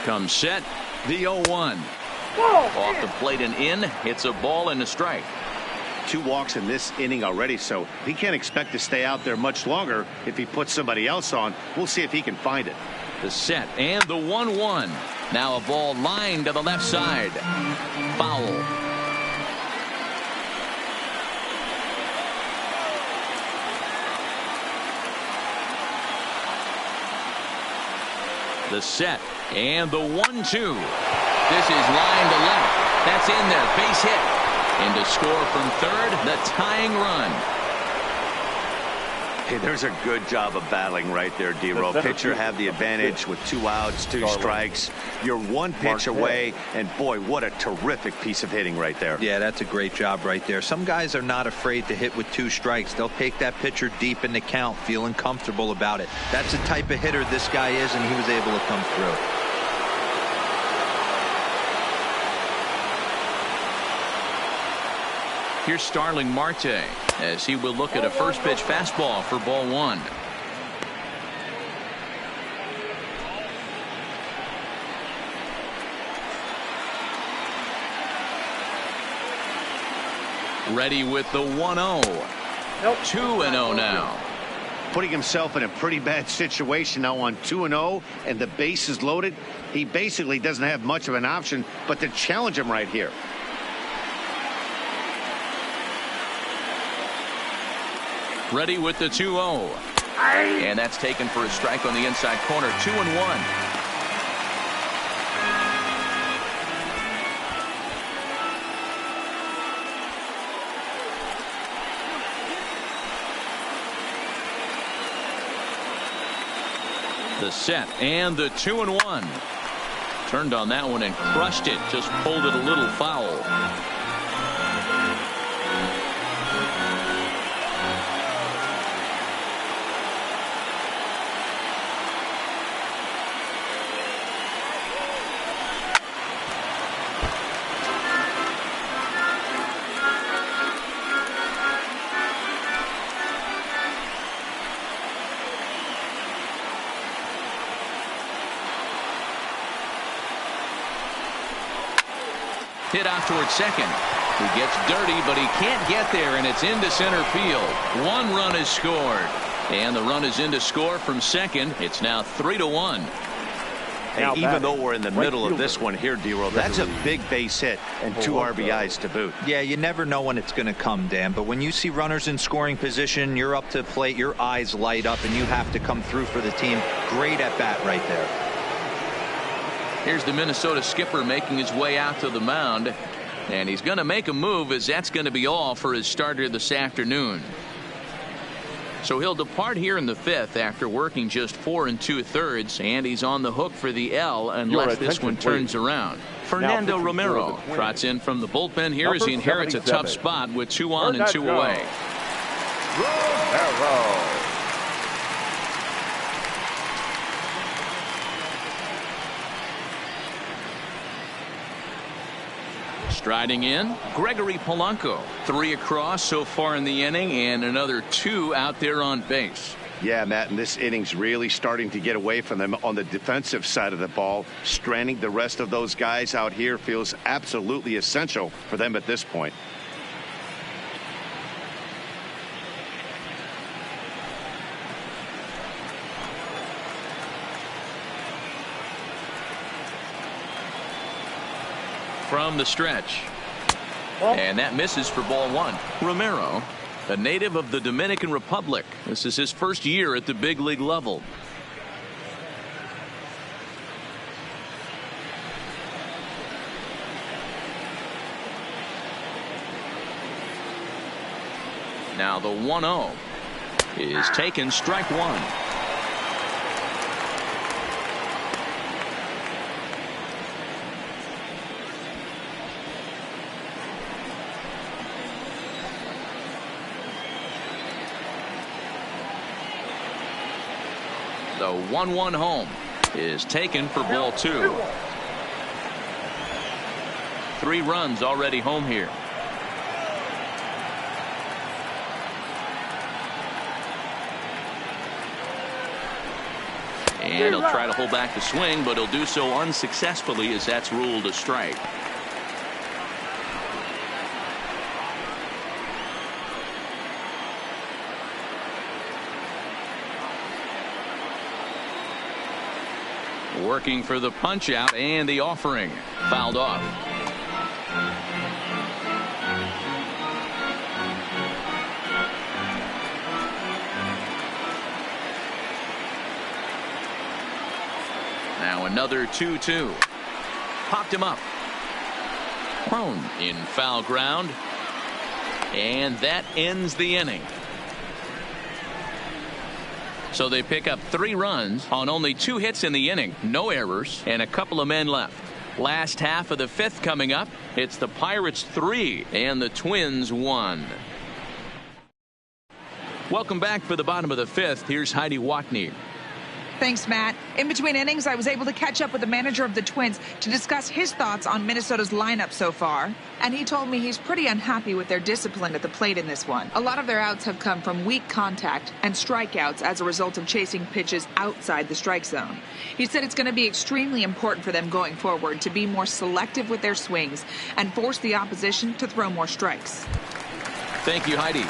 S1: Comes set. The 0-1. Off the plate and in. It's a ball and a strike.
S2: 2 walks in this inning already, so he can't expect to stay out there much longer if he puts somebody else on. We'll see if he can find it.
S1: The set and the 1-1. Now a ball lined to the left side. Foul. The set and the 1-2. This is line to left. That's in there. Base hit. And to score from third, the tying run.
S2: Hey, there's a good job of battling right there, D-Roll. Pitcher have the advantage with 2 outs, 2 strikes. You're 1 pitch away, and boy, what a terrific piece of hitting right there.
S5: Yeah, that's a great job right there. Some guys are not afraid to hit with 2 strikes. They'll take that pitcher deep in the count, feeling comfortable about it. That's the type of hitter this guy is, and he was able to come through.
S1: Here's Starling Marte as he will look at a first pitch fastball for ball 1. Ready with the 1-0. 2-0 now.
S2: Putting himself in a pretty bad situation now on 2-0, and the base is loaded. He basically doesn't have much of an option but to challenge him right here.
S1: Ready with the 2-0. And that's taken for a strike on the inside corner. 2-1. The set and the 2-1. Turned on that one and crushed it. Just pulled it a little foul. Hit out towards second. He gets dirty, but he can't get there, and it's into center field. 1 run is scored, and the run is in to score from second. It's now 3-1.
S2: Hey, even though we're in the middle of this one here, D-Roll, that's a big base hit and 2 RBIs to boot.
S5: Yeah, you never know when it's going to come, Dan, but when you see runners in scoring position, you're up to the plate, your eyes light up, and you have to come through for the team. Great at bat right there.
S1: Here's the Minnesota skipper making his way out to the mound, and he's going to make a move, as that's going to be all for his starter this afternoon. So he'll depart here in the 5th after working just 4 2/3, and he's on the hook for the L unless this one turns around. Fernando Romero trots in from the bullpen here as he inherits a tough spot with 2 on and 2 away.
S3: Romero.
S1: Striding in, Gregory Polanco. 3 across so far in the inning, and another 2 out there on base.
S2: Yeah, Matt, and this inning's really starting to get away from them on the defensive side of the ball. Stranding the rest of those guys out here feels absolutely essential for them at this point.
S1: From the stretch, and that misses for ball 1. Romero, a native of the Dominican Republic. This is his first year at the big league level. Now the 1-0 is taken, strike 1. The 1-1 home. is taken for ball 2. 3 runs already home here. And he'll try to hold back the swing, but he'll do so unsuccessfully as that's ruled a strike. Working for the punch out, and the offering fouled off. Now another 2-2. Popped him up. Prone in foul ground. And that ends the inning. So they pick up 3 runs on only 2 hits in the inning. No errors and a couple of men left. Last half of the 5th coming up. It's the Pirates 3 and the Twins 1. Welcome back for the bottom of the 5th. Here's Heidi Watney.
S6: Thanks, Matt. In between innings, I was able to catch up with the manager of the Twins to discuss his thoughts on Minnesota's lineup so far. And he told me he's pretty unhappy with their discipline at the plate in this one. A lot of their outs have come from weak contact and strikeouts as a result of chasing pitches outside the strike zone. He said it's going to be extremely important for them going forward to be more selective with their swings and force the opposition to throw more strikes.
S1: Thank you, Heidi.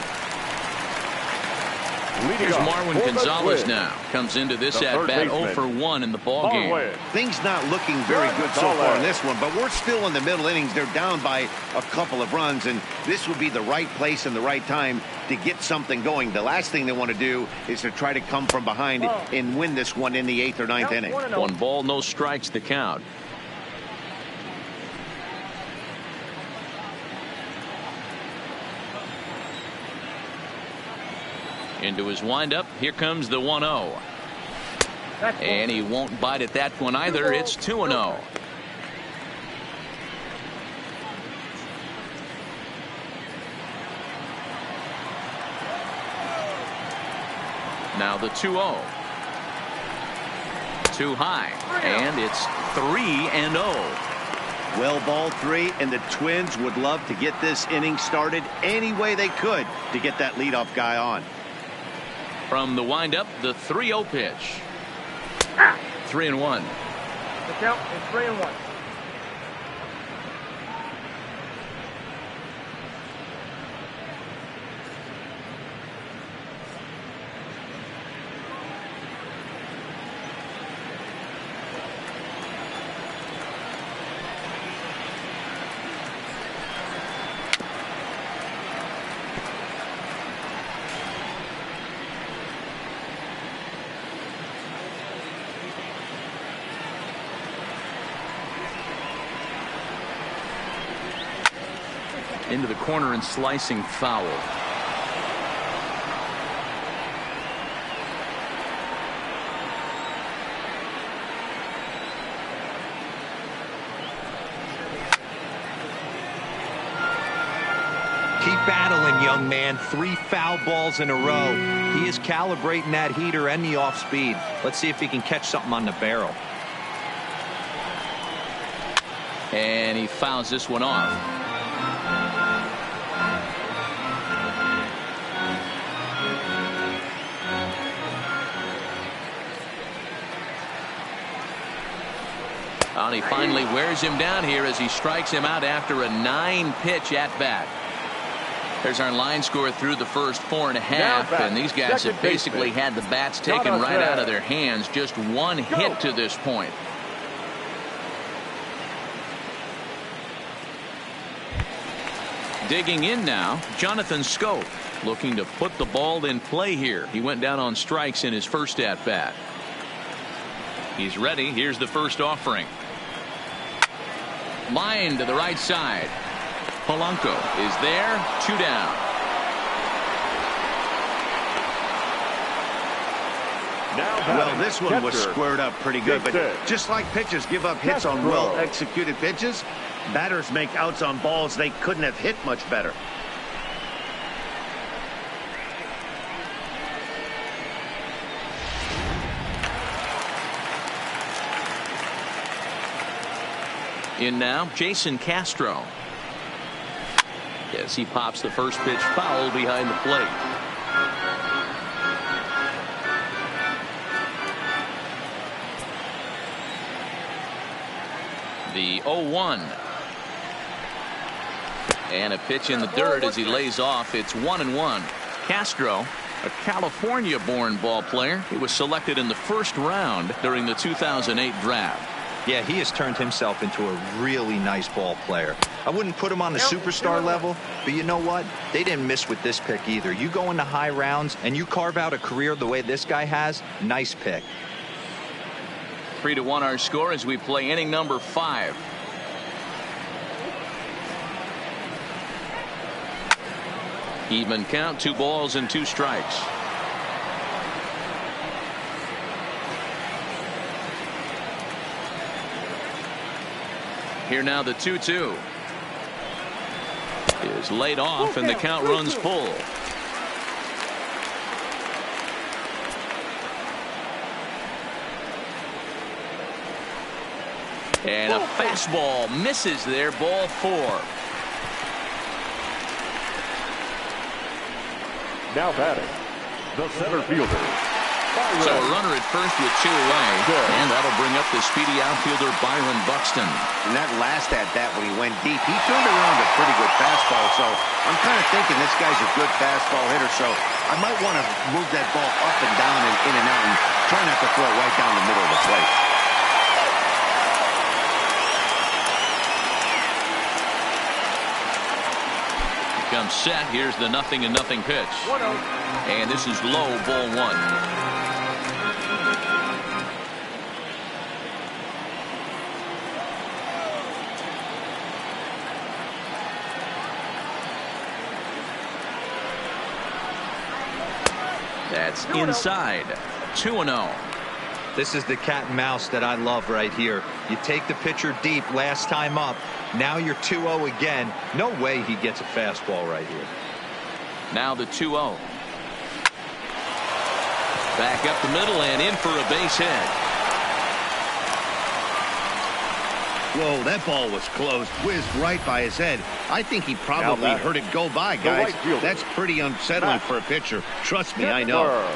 S1: Here's Marwin Gonzalez now. Comes into this at-bat 0 for 1 in the ball game.
S2: Things not looking very good so far in this one, but we're still in the middle innings. They're down by a couple of runs, and this would be the right place and the right time to get something going. The last thing they want to do is to try to come from behind and win this one in the 8th or 9th inning.
S1: 1 ball, no strikes the count. Into his windup. Here comes the 1-0. And he won't bite at that one either. It's 2-0. Now the 2-0. Too high. And it's 3-0.
S2: Well, ball 3, and the Twins would love to get this inning started any way they could to get that leadoff guy on.
S1: From the windup, the 3-0 pitch. 3-1.
S4: The count is 3-1.
S1: Into the corner and slicing foul.
S5: Keep battling, young man. 3 foul balls in a row. He is calibrating that heater and the off speed. Let's see if he can catch something on the barrel.
S1: And he fouls this one off. And he finally wears him down here as he strikes him out after a 9-pitch at bat. There's our line score through the first 4 1/2, and these guys have basically had the bats taken right out of their hands. Just 1 hit to this point. Digging in now, Jonathan Scope, looking to put the ball in play here. He went down on strikes in his first at bat. He's ready. Here's the first offering. Line to the right side. Polanco is there. 2 down.
S2: Well, this one was squared up pretty good, but just like pitchers give up hits on well-executed pitches, batters make outs on balls they couldn't have hit much better.
S1: In now, Jason Castro. Yes, he pops the first pitch foul behind the plate. The 0-1. And a pitch in the dirt as he lays off. It's 1-1. Castro, a California-born ball player. He was selected in the first round during the 2008 draft.
S5: Yeah, he has turned himself into a really nice ball player. I wouldn't put him on the superstar level, but you know what? They didn't miss with this pick either. You go into high rounds and you carve out a career the way this guy has. Nice pick.
S1: 3-1 our score as we play inning number 5. Even count, 2 balls and 2 strikes. Here now the 2-2 is laid off and the count runs full. And a fastball misses there, ball 4.
S3: Now batting, the center fielder.
S1: So a runner at first with 2 away, and that'll bring up the speedy outfielder Byron Buxton.
S2: And that last at bat when he went deep, he turned around a pretty good fastball. So I'm kind of thinking this guy's a good fastball hitter. So I might want to move that ball up and down and in and out and try not to throw it right down the middle of the plate.
S1: Comes set. Here's the 0-0 pitch. And this is low, ball 1. That's inside. 2-0.
S5: This is the cat and mouse that I love right here. You take the pitcher deep last time up. Now you're 2-0 again. No way he gets a fastball right here.
S1: Now the 2-0. Back up the middle and in for a base hit.
S2: Whoa, that ball was close. Whizzed right by his head. I think he probably heard it go by, guys. That's pretty unsettling for a pitcher. Trust me, I know.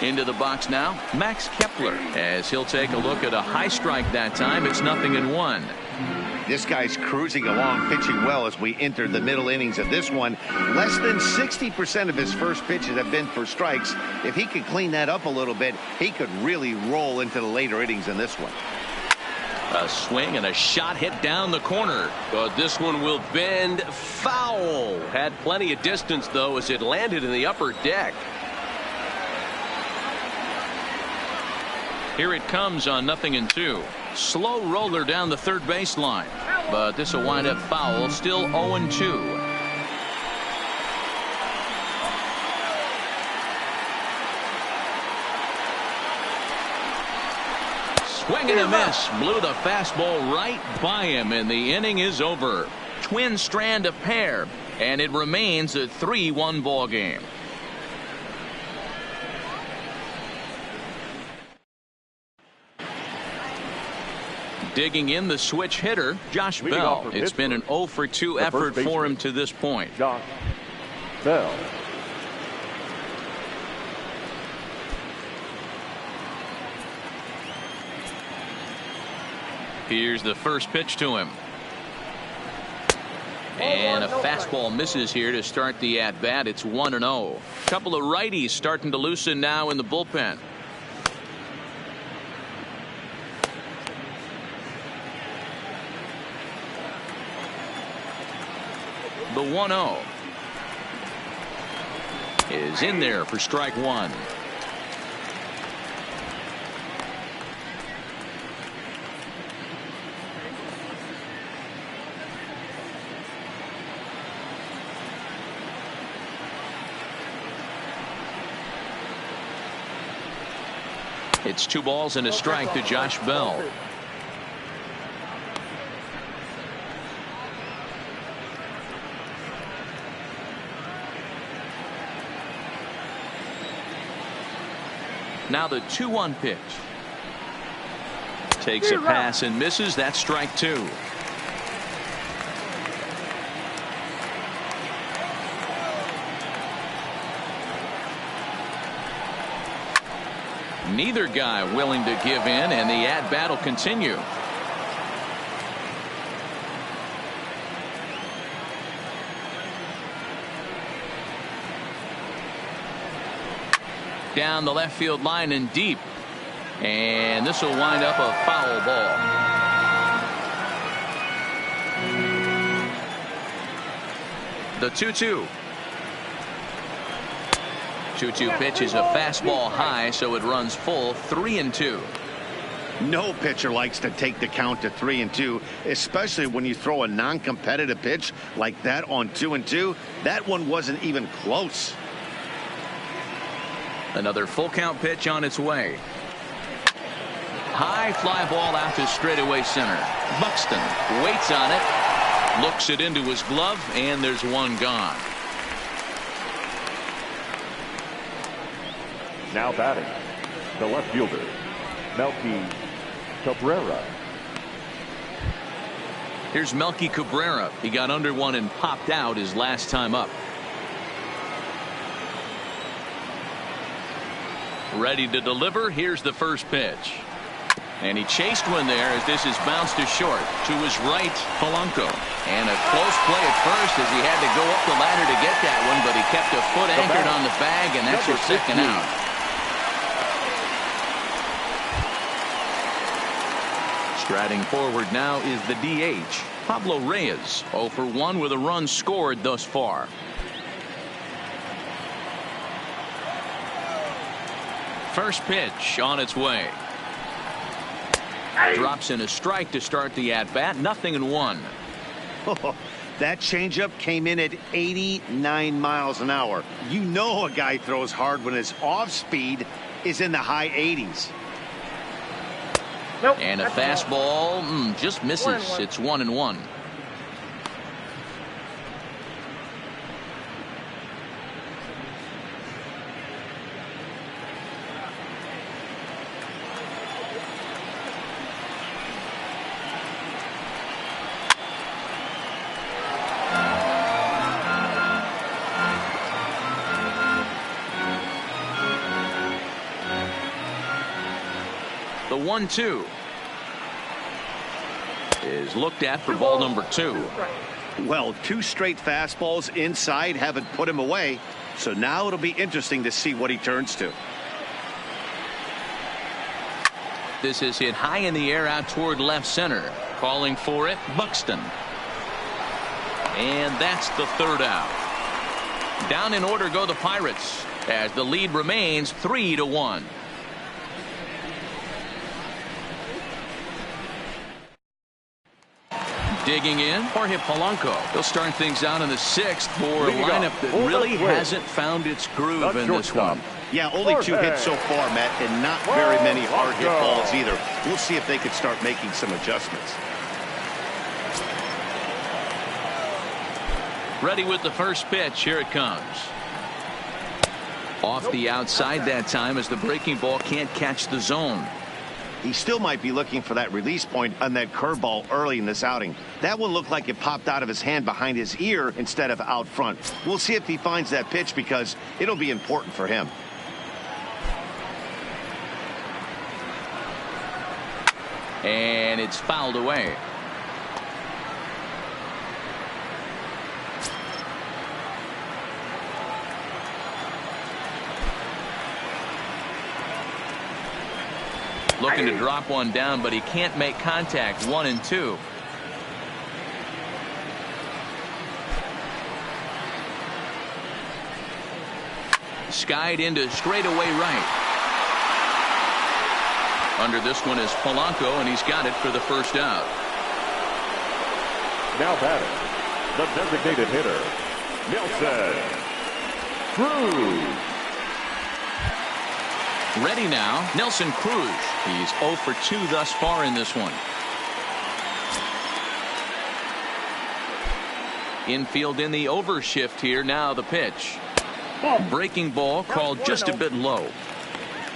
S1: Into the box now, Max Kepler, as he'll take a look at a high strike that time. It's 0-1.
S2: This guy's cruising along, pitching well as we enter the middle innings of this one. Less than 60% of his first pitches have been for strikes. If he could clean that up a little bit, he could really roll into the later innings in this one.
S1: A swing and a shot hit down the corner.
S7: But this one will bend foul. Had plenty of distance, though, as it landed in the upper deck.
S1: Here it comes on 0-2. Slow roller down the third baseline. But this will wind up foul. Still 0-2. Swing and a miss. Blew the fastball right by him, and the inning is over. Twin strand a pair, and it remains a 3-1 ball game. Digging in the switch hitter, Josh Bell. It's been an 0-for-2 effort for him to this point.
S3: Josh Bell.
S1: Here's the first pitch to him. And a fastball misses here to start the at-bat. It's 1-0. Couple of righties starting to loosen now in the bullpen. The 1-0 is in there for strike 1. It's 2 balls and a strike to Josh Bell. Now the 2-1 pitch. Takes a pass and misses. That's strike 2. Neither guy willing to give in, and the at-bat will continue. Down the left field line and deep. And this will wind up a foul ball. The 2-2. 2-2 pitch is a fastball high, so it runs full. 3-2.
S2: No pitcher likes to take the count to 3-2, especially when you throw a non-competitive pitch like that on 2-2. That one wasn't even close.
S1: Another full count pitch on its way. High fly ball out to straightaway center. Buxton waits on it, looks it into his glove, and there's one gone.
S3: Now batting, the left fielder, Melky Cabrera.
S1: Here's Melky Cabrera. He got under one and popped out his last time up. Ready to deliver. Here's the first pitch. And he chased one there as this is bounced to short. To his right, Polanco. And a close play at first as he had to go up the ladder to get that one, but he kept a foot anchored on the bag, and that's your second out. Striding forward now is the DH, Pablo Reyes. 0 for 1 with a run scored thus far. First pitch on its way. Drops in a strike to start the at-bat. 0-1.
S2: That changeup came in at 89 miles an hour. You know a guy throws hard when his off speed is in the high 80s.
S4: Nope,
S1: and a fastball just misses. It's 1-1. The 1-2 is looked at for ball number 2.
S2: Well, 2 straight fastballs inside haven't put him away, so now it'll be interesting to see what he turns to.
S1: This is hit high in the air out toward left center. Calling for it, Buxton. And that's the third out. Down in order go the Pirates as the lead remains 3-1. Digging in, Jorge Polanco. They'll start things out in the 6th for a lineup that really hasn't found its groove in this one.
S2: Yeah, only 2 hits so far, Matt, and not very many hard hit balls either. We'll see if they can start making some adjustments.
S1: Ready with the first pitch. Here it comes. Off the outside that time as the breaking ball can't catch the zone.
S2: He still might be looking for that release point on that curveball early in this outing. That one looked like it popped out of his hand behind his ear instead of out front. We'll see if he finds that pitch because it'll be important for him.
S1: And it's fouled away. Looking to drop one down, but he can't make contact. 1-2. Skied into straightaway right. Under this one is Polanco, and he's got it for the first out.
S3: Now batting, the designated hitter, Nelson Cruz.
S1: Ready now, Nelson Cruz. He's 0 for 2 thus far in this one. Infield in the overshift here. Now the pitch. Breaking ball called just a bit low.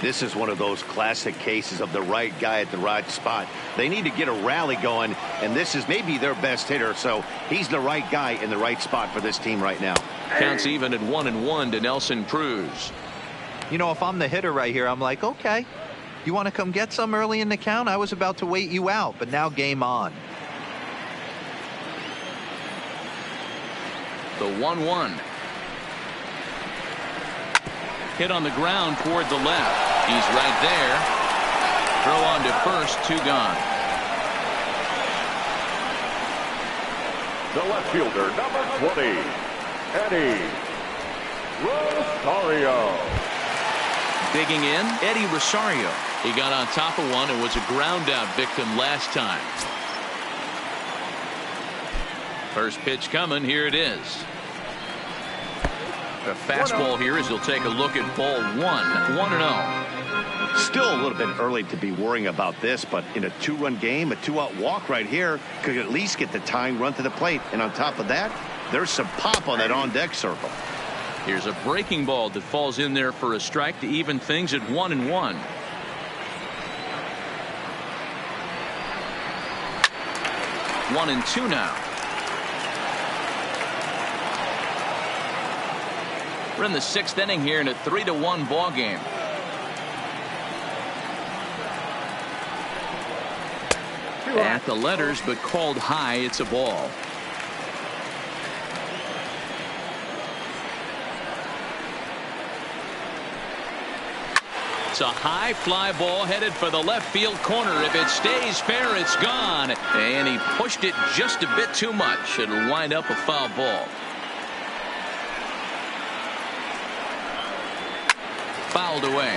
S2: This is one of those classic cases of the right guy at the right spot. They need to get a rally going, and this is maybe their best hitter, so he's the right guy in the right spot for this team right now.
S1: Counts even at 1-1 to Nelson Cruz.
S5: You know, if I'm the hitter right here, I'm like, okay, you want to come get some early in the count? I was about to wait you out, but now game on.
S1: The 1-1. Hit on the ground toward the left. He's right there. Throw on to first, 2 gone.
S3: The left fielder, number 20, Eddie Rosario.
S1: Digging in, Eddie Rosario. He got on top of one and was a ground out victim last time. First pitch coming. Here it is. A fastball here as he'll take a look at ball 1. 1-0.
S2: Still a little bit early to be worrying about this, but in a 2-run game, a 2-out walk right here could at least get the tying run to the plate. And on top of that, there's some pop on that on-deck circle.
S1: Here's a breaking ball that falls in there for a strike to even things at 1-1. One and two now. We're in the 6th inning here in a 3-1 ball game. At the letters, but called high. It's a ball. It's a high fly ball headed for the left field corner. If it stays fair, it's gone. And he pushed it just a bit too much. It'll wind up a foul ball. Fouled away.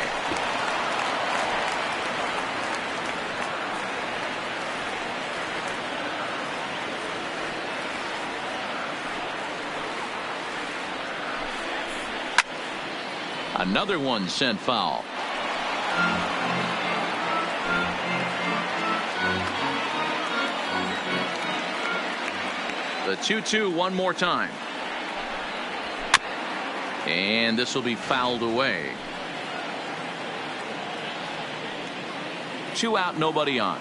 S1: Another one sent foul. The 2-2 one more time. And this will be fouled away. 2 out, nobody on.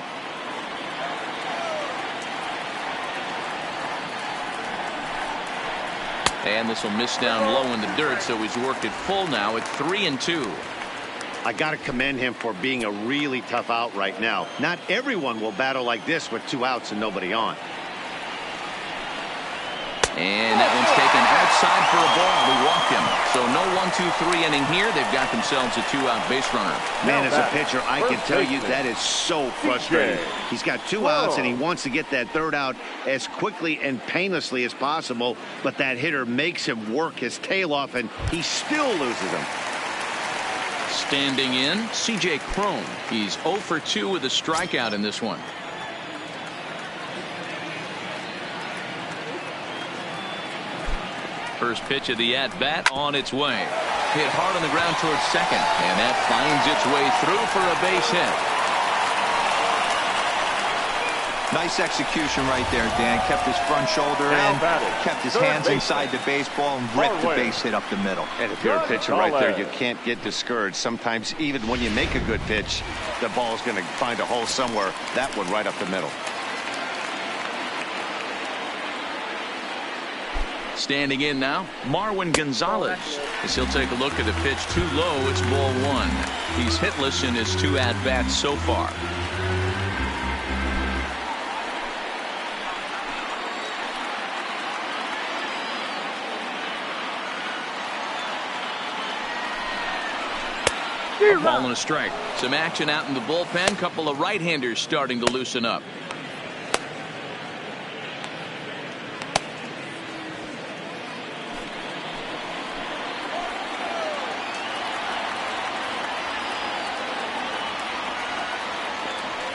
S1: And this will miss down low in the dirt, so he's worked it full now at 3-2.
S2: I got to commend him for being a really tough out right now. Not everyone will battle like this with 2 outs and nobody on.
S1: And that one's taken outside for a ball. We walked him. So no 1-2-3 inning here. They've got themselves a 2-out base runner.
S2: Man, as a pitcher, I can tell you that is so frustrating. He's got 2 outs and he wants to get that 3rd out as quickly and painlessly as possible. But that hitter makes him work his tail off and he still loses him.
S1: Standing in, C.J. Cron. He's 0 for 2 with a strikeout in this one. First pitch of the at-bat on its way. Hit hard on the ground towards second. And that finds its way through for a base hit.
S5: Nice execution right there, Dan. Kept his front shoulder in, kept his hands inside the baseball, and ripped the base hit up the middle.
S2: And if you're a pitcher right there, you can't get discouraged. Sometimes even when you make a good pitch, the ball's going to find a hole somewhere. That one right up the middle.
S1: Standing in now, Marwin Gonzalez. As he'll take a look at the pitch too low, it's ball 1. He's hitless in his 2 at-bats so far. Ball and a strike. Some action out in the bullpen. Couple of right-handers starting to loosen up.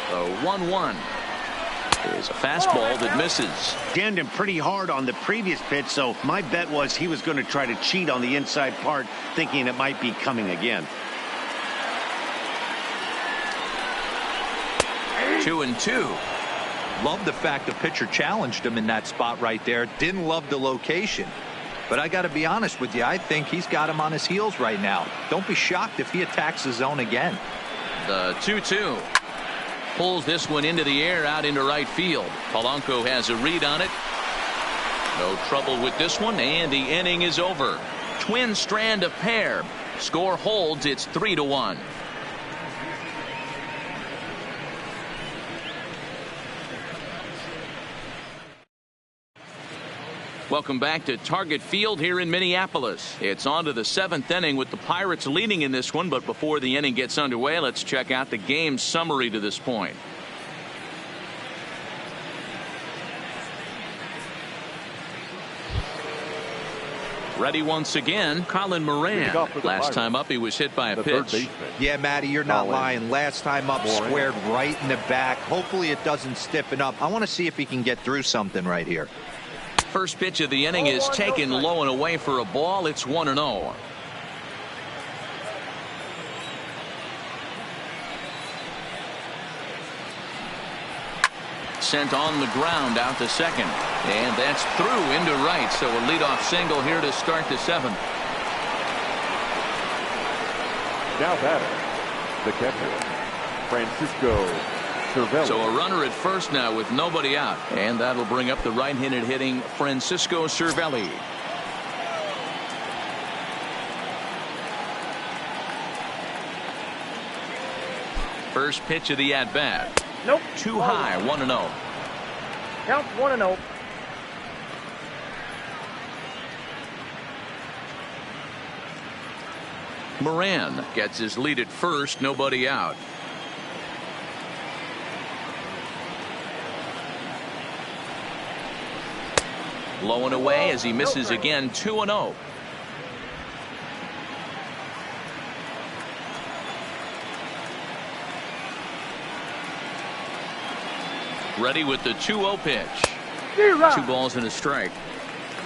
S1: The 1-1 is a fastball that misses.
S2: Jammed him pretty hard on the previous pitch, so my bet was he was going to try to cheat on the inside part, thinking it might be coming again.
S1: 2-2.
S5: Love the fact the pitcher challenged him in that spot right there. Didn't love the location. But I got to be honest with you, I think he's got him on his heels right now. Don't be shocked if he attacks the zone again.
S1: The 2-2. Pulls this one into the air out into right field. Polanco has a read on it. No trouble with this one, and the inning is over. Twin strand of pair. Score holds. It's 3-1. Welcome back to Target Field here in Minneapolis. It's on to the 7th inning with the Pirates leading in this one, but before the inning gets underway, let's check out the game summary to this point. Ready once again, Colin Moran. Last time up, he was hit by a pitch.
S5: Yeah, Matty, you're not lying. Last time up, squared right in the back. Hopefully it doesn't stiffen up. I want to see if he can get through something right here.
S1: First pitch of the inning is taken low and away for a ball. It's 1-0. Sent on the ground out to second. And that's through into right. So a leadoff single here to start the 7th.
S3: Now batting, the catcher, Francisco.
S1: So a runner at first now with nobody out, and that'll bring up the right-handed hitting Francisco Cervelli. First pitch of the at-bat.
S4: Nope.
S1: Too high. 1-0.
S4: Count 1-0.
S1: Moran gets his lead at first, nobody out. Low and away as he misses again. 2-0. Ready with the 2-0 pitch. 2 balls and a strike.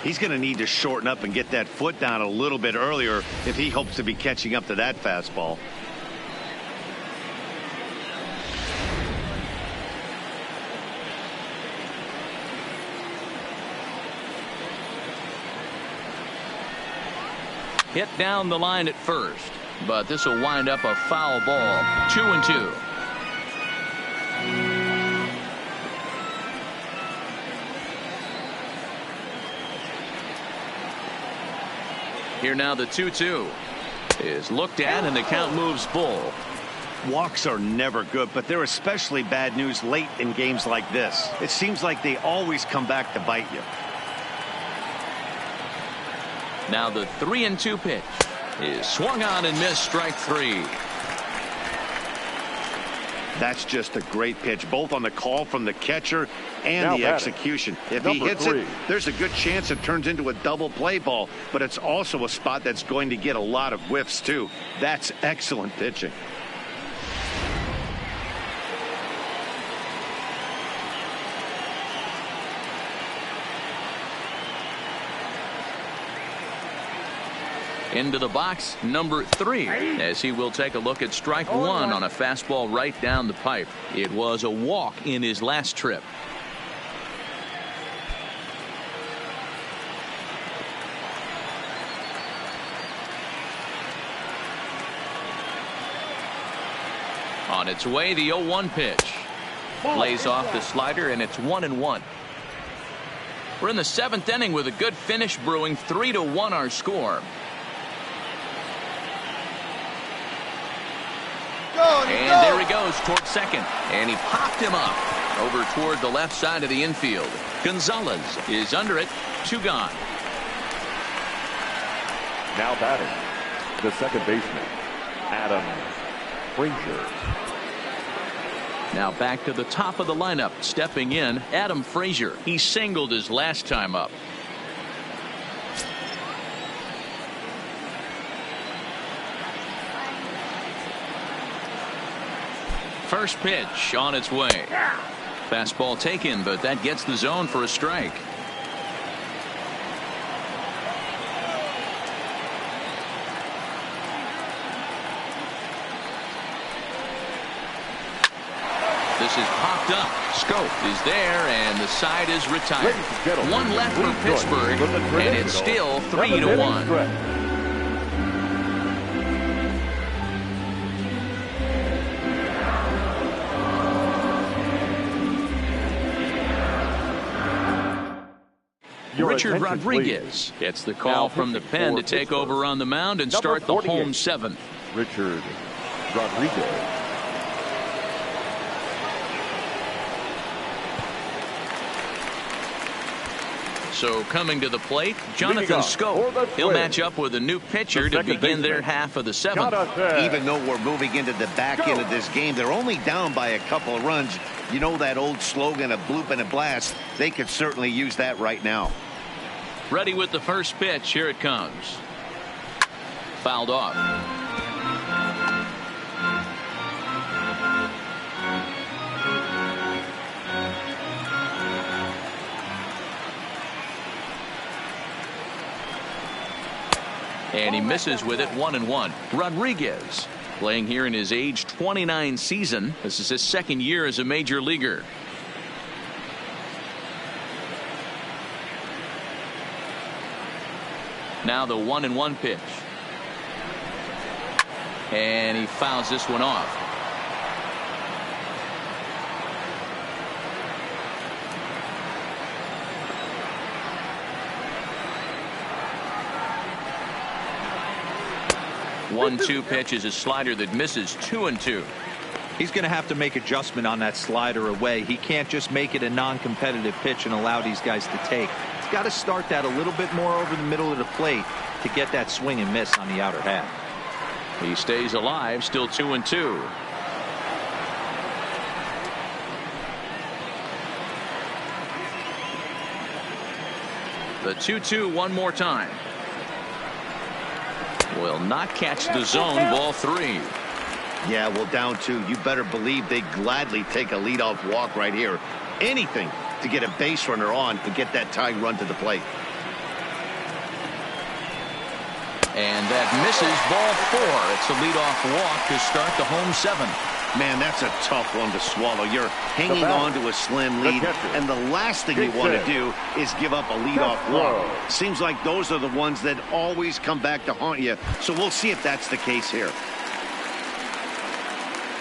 S2: He's going to need to shorten up and get that foot down a little bit earlier if he hopes to be catching up to that fastball.
S1: Hit down the line at first, but this will wind up a foul ball. 2-2. Here now the 2-2 is looked at and the count moves full.
S2: Walks are never good, but they're especially bad news late in games like this. It seems like they always come back to bite you.
S1: Now the 3-2 pitch is swung on and missed. Strike 3.
S2: That's just a great pitch, both on the call from the catcher and
S3: now
S2: the execution. If he hits it, there's a good chance it turns into a double play ball, but it's also a spot that's going to get a lot of whiffs too. That's excellent pitching.
S1: Into the box, number 3, as he will take a look at strike 1 on a fastball right down the pipe. It was a walk in his last trip. On its way, the 0-1 pitch. Lays off the slider, and it's 1-1. We're in the 7th inning with a good finish brewing. 3-1 our score. And there he goes toward second, and he popped him up over toward the left side of the infield. Gonzalez is under it. 2 gone.
S3: Now batting, the second baseman, Adam Frazier.
S1: Now back to the top of the lineup, stepping in, Adam Frazier. He singled his last time up. First pitch on its way. Fastball taken, but that gets the zone for a strike. The this is popped up. Scope is there, and the side is retired. One left for Pittsburgh, and it's still 3-1. Richard Rodriguez gets the call from the pen to take over on the mound and start the home seventh.
S3: Richard Rodriguez.
S1: So coming to the plate, Jonathan Scope. He'll match up with a new pitcher to begin their half of the seventh.
S2: Even though we're moving into the back end of this game, they're only down by a couple of runs. You know that old slogan of bloop and a blast? They could certainly use that right now.
S1: Ready with the first pitch. Here it comes. Fouled off. And he misses with it. 1-1. Rodriguez playing here in his age 29 season. This is his second year as a major leaguer. Now the 1-1 pitch. And he fouls this one off. One-two pitch is a slider that misses. 2-2.
S5: He's going to have to make adjustment on that slider away. He can't just make it a non-competitive pitch and allow these guys to take. He's got to start that a little bit more over the middle of the plate to get that swing and miss on the outer half.
S1: He stays alive, still 2-2. The 2-2 one more time. Will not catch the zone. Ball 3.
S2: Yeah, well, down 2. You better believe they gladly take a leadoff walk right here. Anything to get a base runner on and get that tying run to the plate.
S1: And that misses. Ball 4. It's a leadoff walk to start the home seventh.
S2: Man, that's a tough one to swallow. You're hanging on to a slim lead, and the last thing you want to do is give up a leadoff walk. Seems like those are the ones that always come back to haunt you, so we'll see if that's the case here.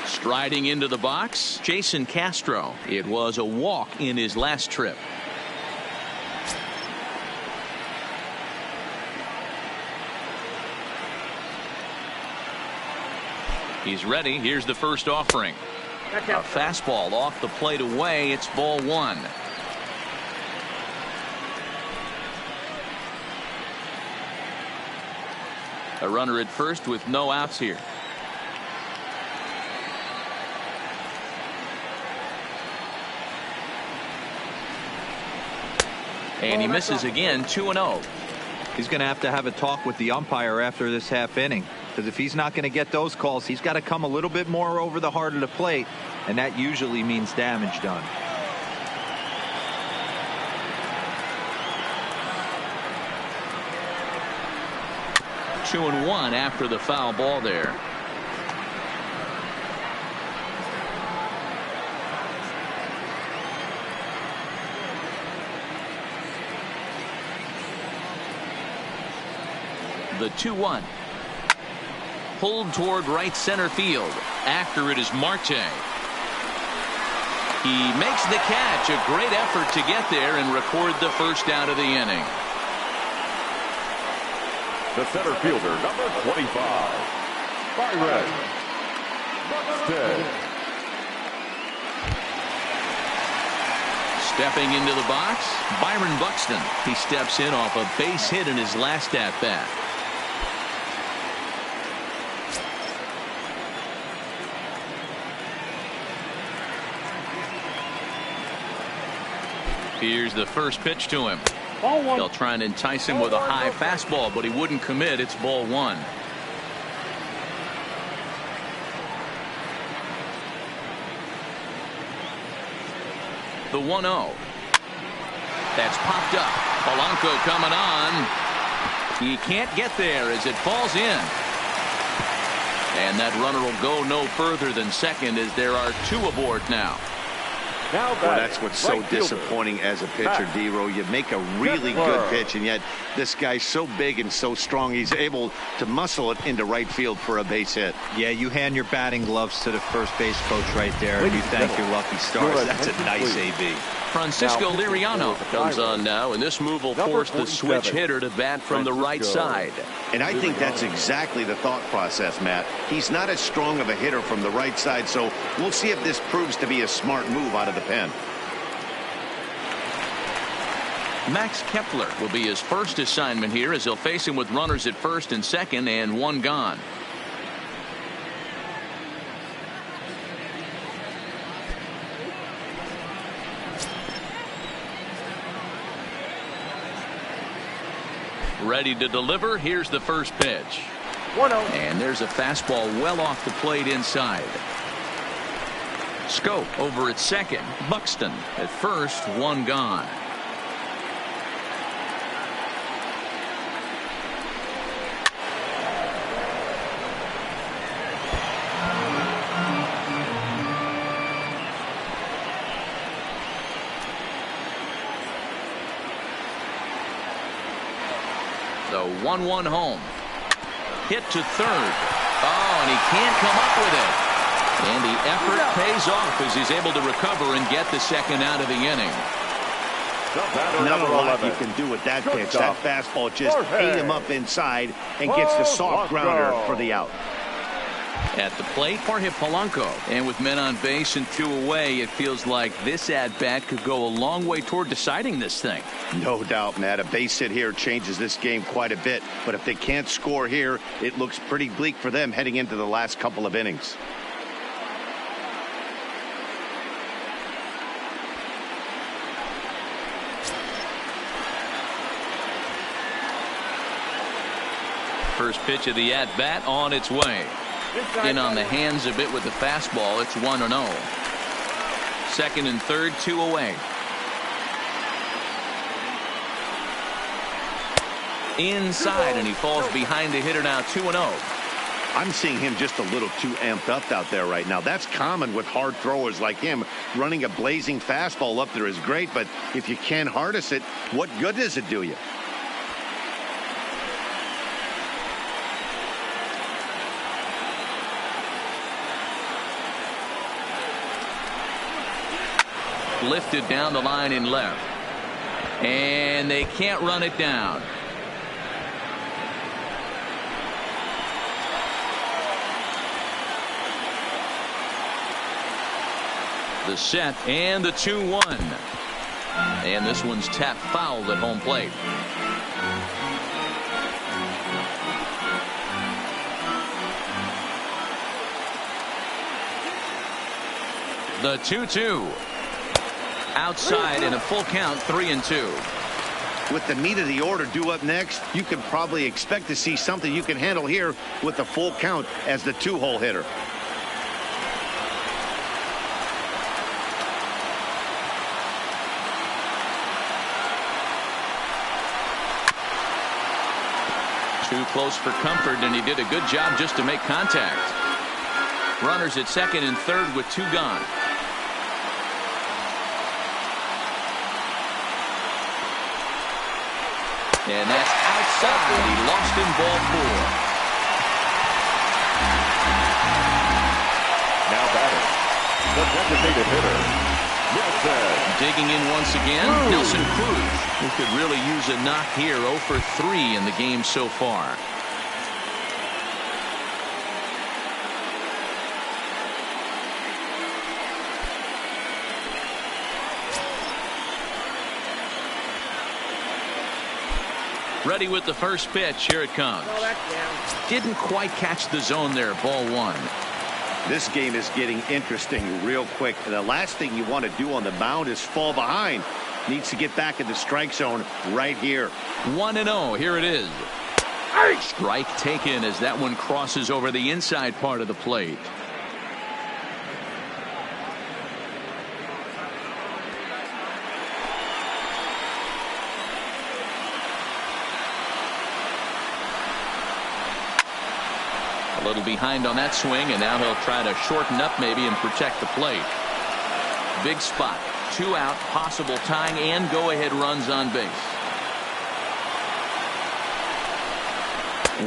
S1: Striding into the box, Jason Castro. It was a walk in his last trip. He's ready. Here's the first offering. A fastball off the plate away. It's ball 1. A runner at first with no outs here. And he misses again. 2-0.
S5: He's going to have a talk with the umpire after this half inning, because if he's not going to get those calls, he's got to come a little bit more over the heart of the plate, and that usually means damage done.
S1: Two and one after the foul ball there. The 2-1. Pulled toward right center field. After it is Marte. He makes the catch. A great effort to get there and record the first out of the inning.
S3: The center fielder, number 25, Byron Buxton.
S1: Stepping into the box, Byron Buxton. He steps in off a base hit in his last at bat. Here's the first pitch to him. They'll try and entice him with a high fastball, but he wouldn't commit. It's ball 1. The 1-0. That's popped up. Polanco coming on. He can't get there as it falls in. And that runner will go no further than second as there are 2 aboard now.
S3: Now
S2: Well, that's what's so
S3: right fielder.
S2: disappointing as a pitcher, D-Row. You make a really good pitch, and yet this guy's so big and so strong, he's able to muscle it into right field for a base hit.
S5: Yeah, you hand your batting gloves to the first base coach right there, and you thank your lucky stars. That's a nice AB.
S1: Francisco
S3: Now,
S1: Liriano comes on now, and this move will force the switch hitter to bat from the right side.
S2: And I think that's exactly the thought process, Matt. He's not as strong of a hitter from the right side, so we'll see if this proves to be a smart move out of the pen.
S1: Max Kepler will be his first assignment here as he'll face him with runners at first and second and one gone. Ready to deliver. Here's the first pitch.
S4: 1-0.
S1: And there's a fastball well off the plate inside. Scope over at second. Buxton at first, one gone. The 1-1 home. Hit to third. Oh, and he can't come up with it. And the effort pays off as he's able to recover and get the second out of the inning.
S2: Not a lot you can do with that pitch. That fastball just ate him up inside and gets the soft grounder for the out.
S1: At the plate, Jorge Polanco. And with men on base and two away, it feels like this at-bat could go a long way toward deciding this thing.
S2: No doubt, Matt. A base hit here changes this game quite a bit. But if they can't score here, it looks pretty bleak for them heading into the last couple of innings.
S1: First pitch of the at-bat on its way. In on the hands a bit with the fastball. It's 1-0. Second and third, two away. Inside, and he falls behind the hitter now, 2-0.
S2: I'm seeing him just a little too amped up out there right now. That's common with hard throwers like him. Running a blazing fastball up there is great, but if you can't harness it, what good does it do you?
S1: Lifted down the line in left. And they can't run it down. The set and the 2-1. And this one's tapped foul at home plate. The 2-2. Outside in a full count, 3-2.
S2: With the meat of the order due up next, you can probably expect to see something you can handle here with the full count as the two-hole hitter.
S1: Too close for comfort, and he did a good job just to make contact. Runners at second and third with two gone. And that's outside. He lost in ball four.
S3: Now batting, the designated hitter, Nelson.
S1: Digging in once again, Nelson Cruz, who could really use a knock here. 0 for 3 in the game so far. Ready with the first pitch. Here it comes. Didn't quite catch the zone there. Ball one.
S2: This game is getting interesting real quick. And the last thing you want to do on the mound is fall behind. Needs to get back in the strike zone right here.
S1: 1-0. Here it is. Strike taken as that one crosses over the inside part of the plate. A little behind on that swing, and now he'll try to shorten up maybe and protect the plate. big spot. 2 out, possible tying and go-ahead runs on base.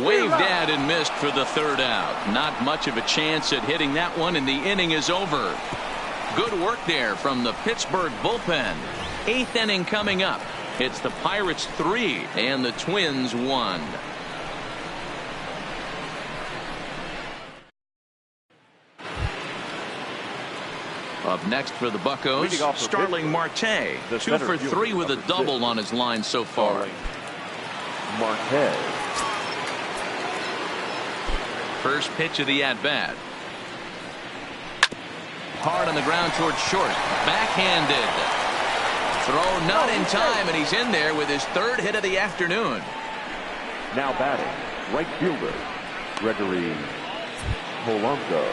S1: Waved at and missed for the 3rd out. Not much of a chance at hitting that one, and the inning is over. Good work there from the Pittsburgh bullpen. 8th inning coming up. It's the Pirates 3 and the Twins 1. Up next for the Buccos, Starling Marte. 2 for 3 with a double on his line so far.
S3: Marte.
S1: First pitch of the at-bat. Hard on the ground towards short. Backhanded. Throw not in time, and he's in there with his 3rd hit of the afternoon.
S3: Now batting, right fielder, Gregory Polanco.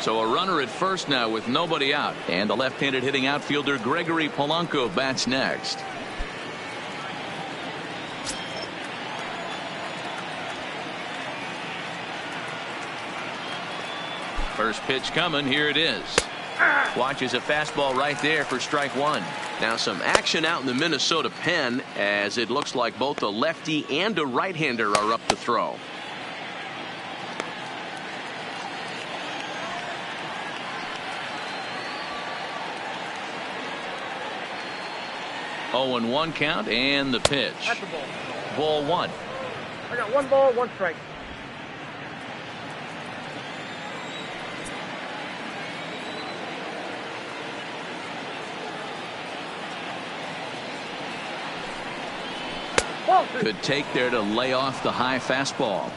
S1: So a runner at first now with nobody out. And the left-handed hitting outfielder Gregory Polanco bats next. First pitch coming. Here it is. Watches a fastball right there for strike 1. Now some action out in the Minnesota pen, as it looks like both a lefty and a right-hander are up to throw. Oh, and 1 count, and the pitch.
S4: That's a ball.
S1: Ball 1.
S4: I got 1 ball, 1 strike.
S1: Good take there to lay off the high fastball.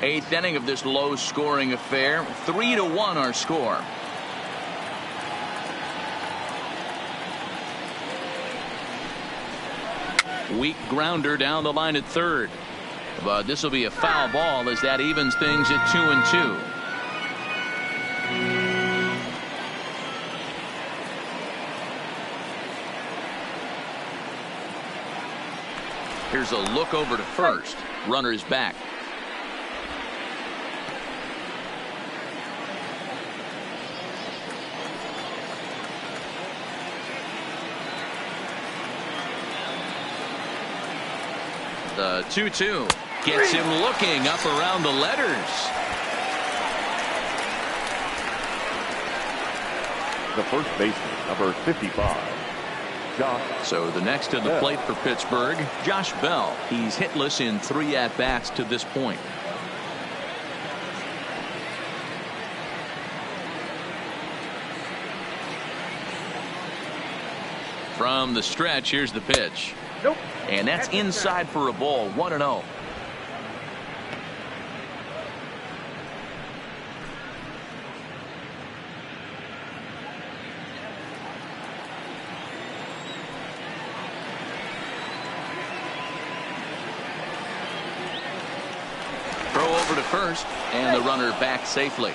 S1: Eighth inning of this low-scoring affair. 3-1 our score. Weak grounder down the line at 3rd. But this will be a foul ball as that evens things at 2-2. Here's a look over to first. Runner's back. The 2-2 gets him looking up around the letters.
S3: The first baseman, number 55.
S1: So the next to the plate for Pittsburgh, Josh Bell. He's hitless in 3 at-bats to this point. From the stretch, here's the pitch.
S4: Nope.
S1: And that's inside for a ball. 1-0. Over to first, and the runner back safely.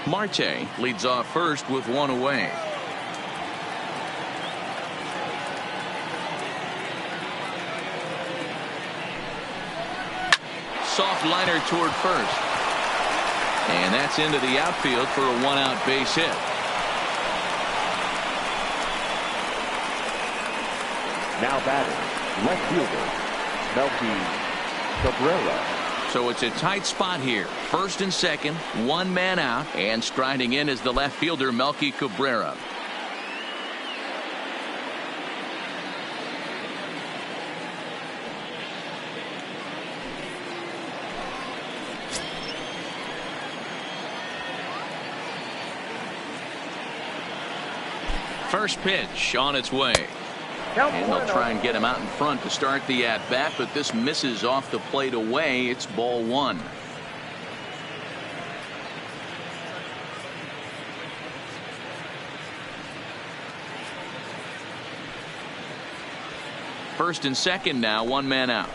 S1: Marte leads off first with 1 away. Soft liner toward first, and that's into the outfield for a 1-out base hit.
S3: Now batting, left fielder Melky Cabrera.
S1: So it's a tight spot here. First and second, 1 man out, and striding in is the left fielder Melky Cabrera. First pitch on its way. And they'll try and get him out in front to start the at-bat, but this misses off the plate away. It's ball 1. First and second now, 1 man out.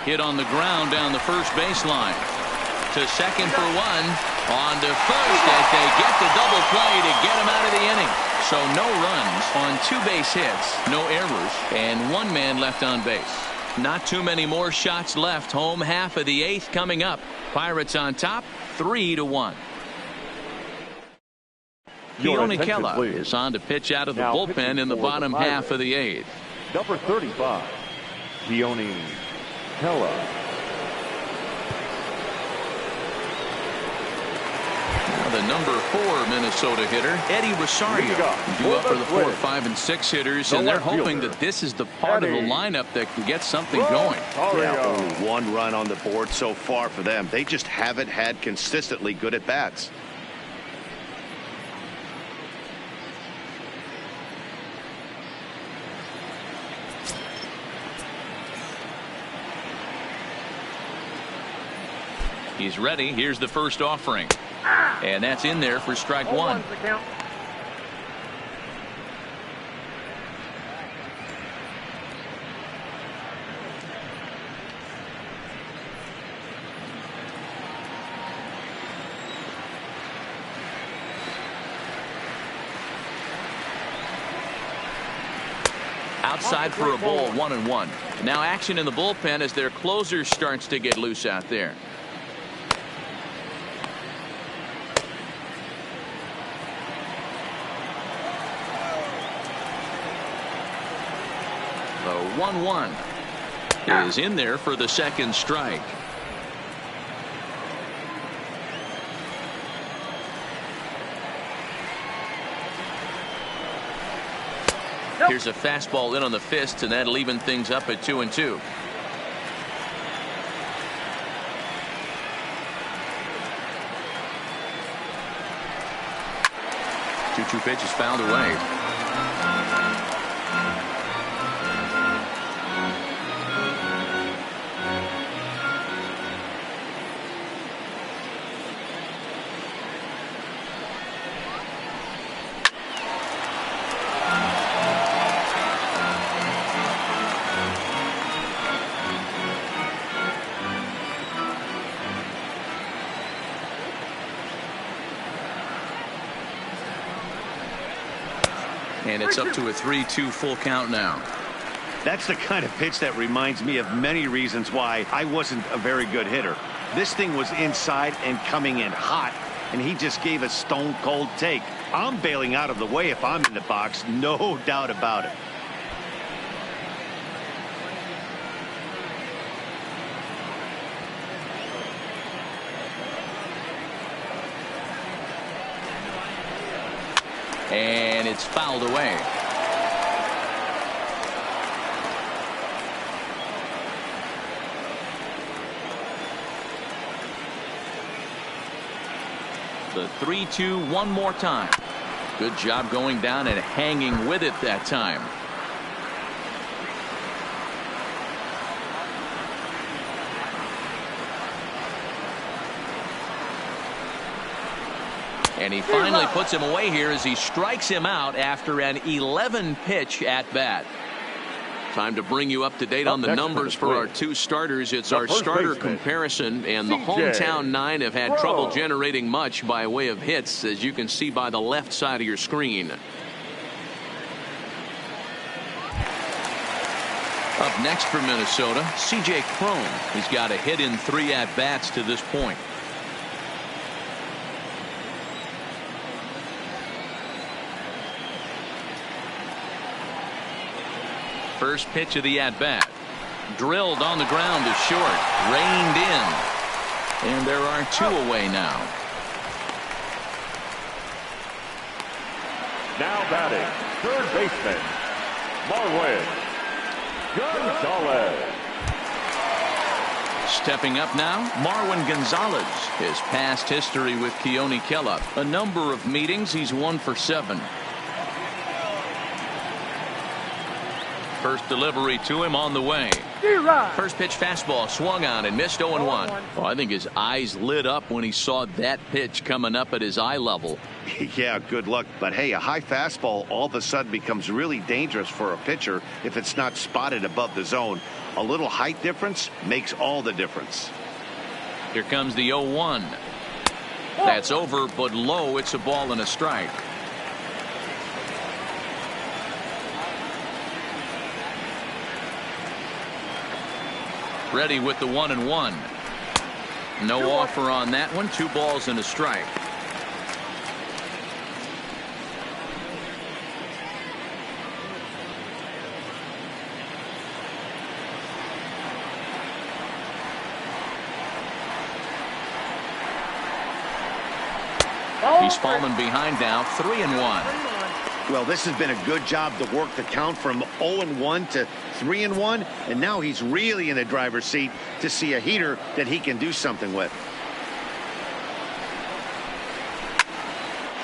S1: Hit on the ground down the first baseline. to second for one. On to first as they get the double play to get him out of the inning. So no runs on 2 base hits, no errors, and 1 man left on base. Not too many more shots left. Home half of the 8th coming up. Pirates on top 3-1. Keone Kela is on to pitch out of the bullpen in the bottom half of the 8th.
S3: Number 35, Keone Kela.
S1: The number 4 Minnesota hitter, Eddie Rosario, due up for the 4, 5, and 6 hitters, and they're hoping that this is the part of the lineup that can get something going.
S2: Yeah, only 1 run on the board so far for them. They just haven't had consistently good at bats.
S1: He's ready. Here's the first offering. And that's in there for strike 1. Outside for a ball, 1-1. Now action in the bullpen as their closer starts to get loose out there. The 1-1 is in there for the second strike. Here's a fastball in on the fist, and that'll even things up at 2-2. Two pitches fouled away. And it's up to a 3-2 full count now.
S2: That's the kind of pitch that reminds me of many reasons why I wasn't a very good hitter. This thing was inside and coming in hot, and he just gave a stone cold take. I'm bailing out of the way if I'm in the box, no doubt about it.
S1: And it's fouled away. The 3-2 one more time. Good job going down and hanging with it that time. And he finally puts him away here as he strikes him out after an 11-pitch at bat. Time to bring you up to date on the numbers for our 2 starters. It's our starter comparison, and the hometown 9 have had trouble generating much by way of hits, as you can see by the left side of your screen. Up next for Minnesota, C.J. Cron. He's got a hit in 3 at-bats to this point. First pitch of the at-bat. Drilled on the ground to short. Reined in. And there are 2 away now.
S3: Now batting, third baseman, Marwin Gonzalez.
S1: Stepping up now, Marwin Gonzalez. His past history with Keone Kela. A number of meetings, he's 1 for 7. First delivery to him on the way. First pitch fastball swung on and missed 0-1. Oh, I think his eyes lit up when he saw that pitch coming up at his eye level.
S2: Yeah, good luck. But hey, a high fastball all of a sudden becomes really dangerous for a pitcher if it's not spotted above the zone. A little height difference makes all the difference.
S1: Here comes the 0-1. That's over, but low. It's a ball and a strike. Ready with the 1-1. No offer on that one. 2 balls and a strike. He's fallen behind now. 3-1.
S2: Well, this has been a good job to work the count from 0-1 to 3-1, and now he's really in the driver's seat to see a heater that he can do something with.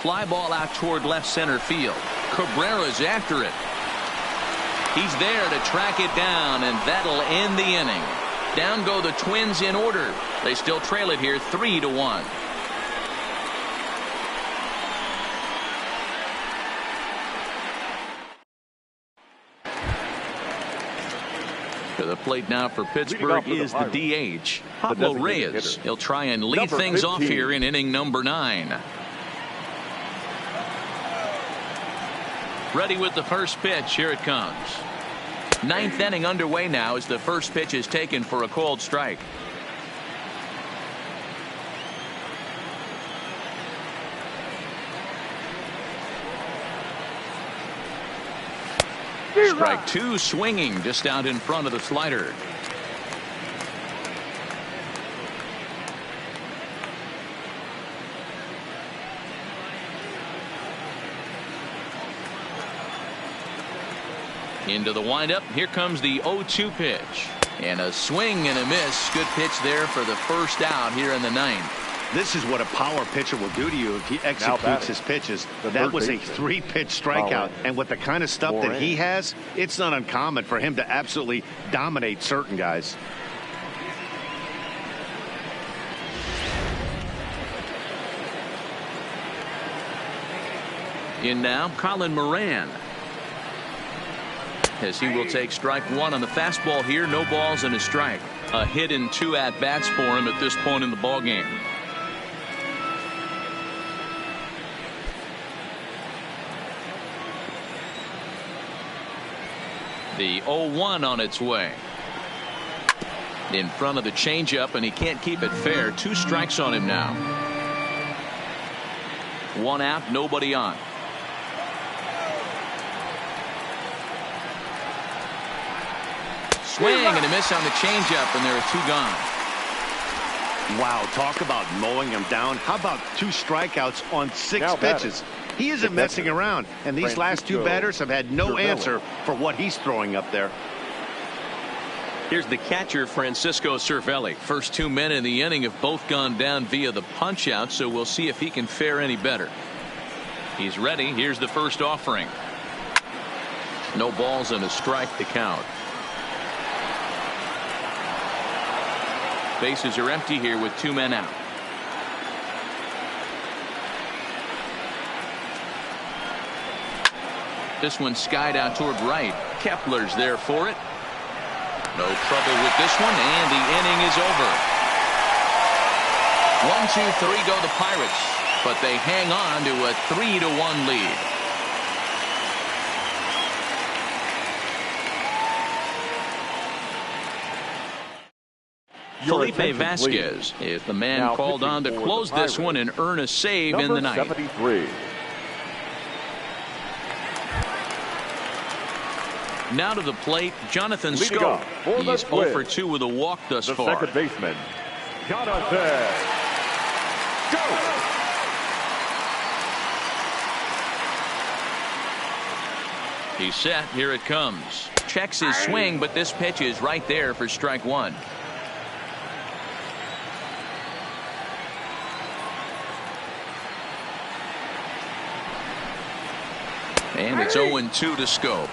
S1: Fly ball out toward left center field. Cabrera's after it. He's there to track it down, and that'll end the inning. Down go the Twins in order. They still trail it here 3-1. To the plate now for Pittsburgh is the DH, Pablo Reyes. He'll try and lead things off here in inning number 9. Ready with the first pitch. Here it comes. 9th inning underway now as the first pitch is taken for a called strike. Strike 2, swinging just out in front of the slider. Into the windup. Here comes the 0-2 pitch. And a swing and a miss. Good pitch there for the first out here in the 9th.
S2: This is what a power pitcher will do to you if he executes his pitches. That was a 3-pitch strikeout. And with the kind of stuff that he has, it's not uncommon for him to absolutely dominate certain guys.
S1: In now, Colin Moran. As he will take strike 1 on the fastball here. No balls and a strike. A hit and 2 at-bats for him at this point in the ballgame. The 0-1 on its way. In front of the changeup, and he can't keep it fair. 2 strikes on him now. 1 out, nobody on. Swing and a miss on the changeup, and there are 2 gone.
S2: Wow, talk about mowing him down. How about 2 strikeouts on 6 pitches? He isn't messing around, and these last 2 batters have had no answer for what he's throwing up there.
S7: Here's the catcher, Francisco Cervelli.
S1: First 2 men in the inning have both gone down via the punch out, so we'll see if he can fare any better. He's ready. Here's the first offering. No balls and a strike to count. Bases are empty here with 2 men out. This one skied out toward right. Kepler's there for it. No trouble with this one, and the inning is over. 1, 2, 3 go the Pirates, but they hang on to a 3-1 lead. Felipe Vasquez is the man
S3: now
S1: called on to close this one and earn a save in the ninth.
S3: 73.
S1: Now to the plate, Jonathan Scope. He's 0 for 2 with a walk thus far.
S3: The second baseman, Jonathan Scope.
S1: He's set. Here it comes. Checks his swing, but this pitch is right there for strike 1. And it's 0-2 to Scope.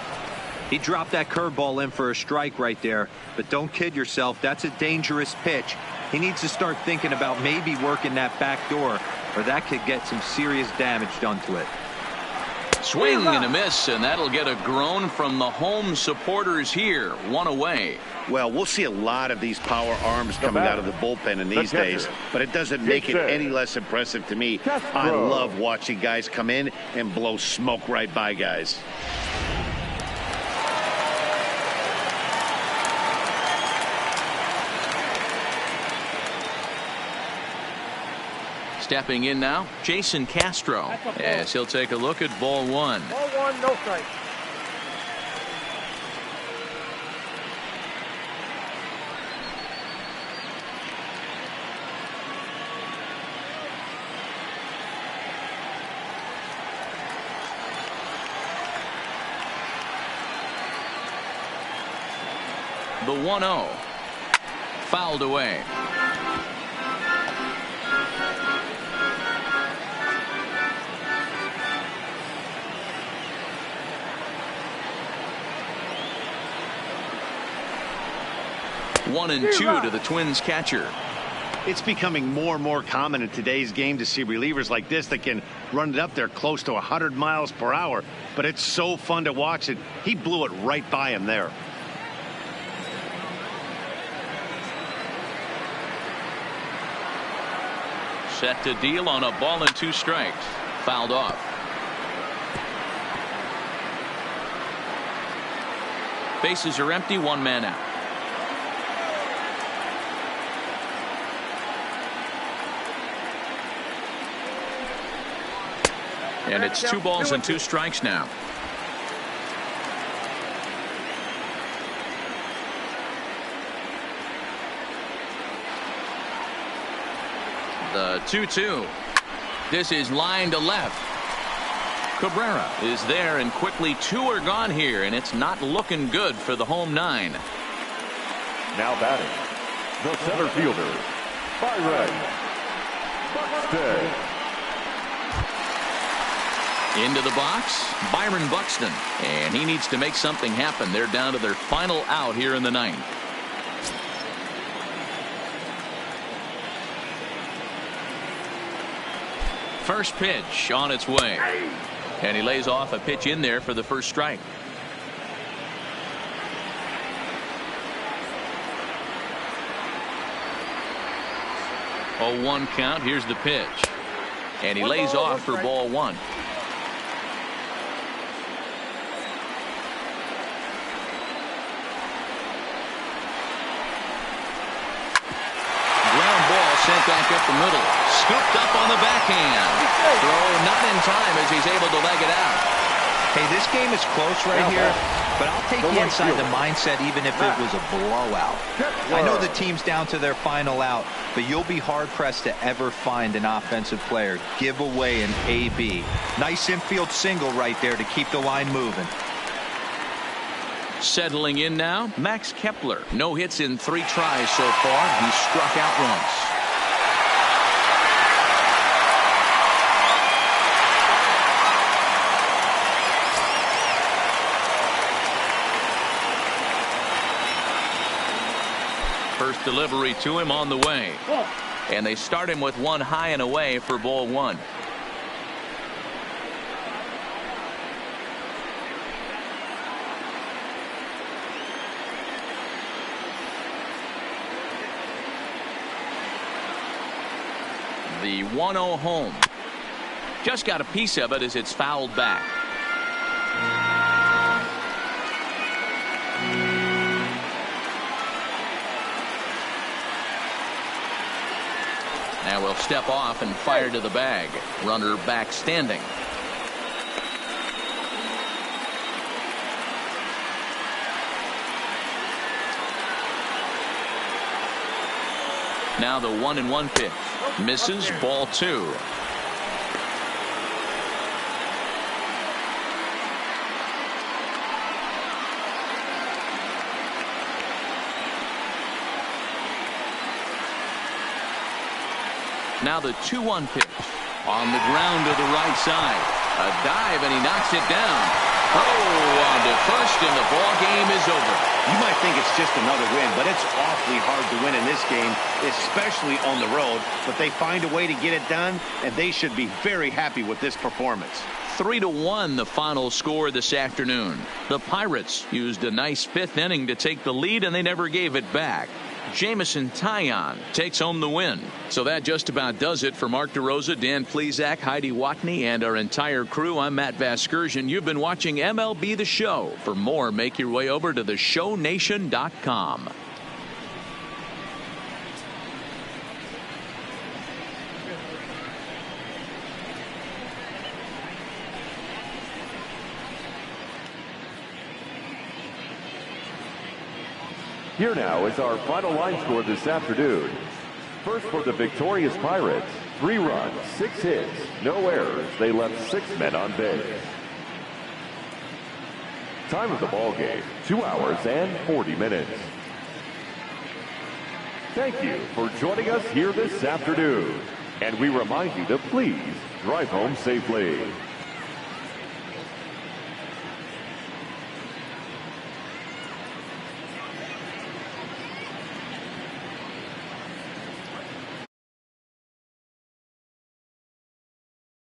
S5: He dropped that curveball in for a strike right there, but don't kid yourself. That's a dangerous pitch. He needs to start thinking about maybe working that back door, or that could get some serious damage done to it.
S1: Swing and a miss, and that'll get a groan from the home supporters here. One away.
S2: Well, we'll see a lot of these power arms coming out of the bullpen in these days, but it doesn't make it any less impressive to me. I love watching guys come in and blow smoke right by guys.
S1: Stepping in now, Jason Castro, as he'll take a look at ball one.
S4: Ball one, no strike.
S1: The 1-0. Fouled away. One and two to the Twins catcher.
S2: It's becoming more and more common in today's game to see relievers like this that can run it up there close to 100 miles per hour. But it's so fun to watch it. He blew it right by him there.
S1: Set to deal on a ball and 2 strikes. Fouled off. Bases are empty, 1 man out. And it's 2 balls and 2 strikes now. The 2-2. This is line to left. Cabrera is there, and quickly 2 are gone here, and it's not looking good for the home 9.
S3: Now batting, the center fielder, Byron Buxton.
S1: Into the box, Byron Buxton, and he needs to make something happen. They're down to their final out here in the 9th. First pitch on its way, and he lays off a pitch in there for the first strike. Oh, 1 count. Here's the pitch, and he lays off for ball 1. Sent back up the middle. Scooped up on the backhand. Throw not in time as he's able to leg it out.
S5: Hey, this game is close right here, but I'll take the inside the mindset even if it was a blowout. I know the team's down to their final out, but you'll be hard-pressed to ever find an offensive player give away an AB. Nice infield single right there to keep the line moving.
S1: Settling in now, Max Kepler. No hits in 3 tries so far. He struck out once. First delivery to him on the way. And they start him with 1 high and away for ball 1. The 1-0 home. Just got a piece of it as it's fouled back. Now we'll step off and fire to the bag. Runner back standing. Now the 1-1 pitch. Misses, ball 2. Now the 2-1 pitch. On the ground to the right side. A dive, and he knocks it down. Oh, on to first, and the ball game is over.
S2: You might think it's just another win, but it's awfully hard to win in this game, especially on the road. But they find a way to get it done, and they should be very happy with this performance.
S1: 3-1 the final score this afternoon. The Pirates used a nice fifth inning to take the lead, and they never gave it back. Jamison Taillon takes home the win. So that just about does it for Mark DeRosa, Dan Plesac, Heidi Watney, and our entire crew. I'm Matt Vasgersian. You've been watching MLB The Show. For more, make your way over to theshownation.com.
S8: Here now is our final line score this afternoon. First for the victorious Pirates, 3 runs, 6 hits, no errors. They left 6 men on base. Time of the ball game, 2 hours and 40 minutes. Thank you for joining us here this afternoon. And we remind you to please drive home safely.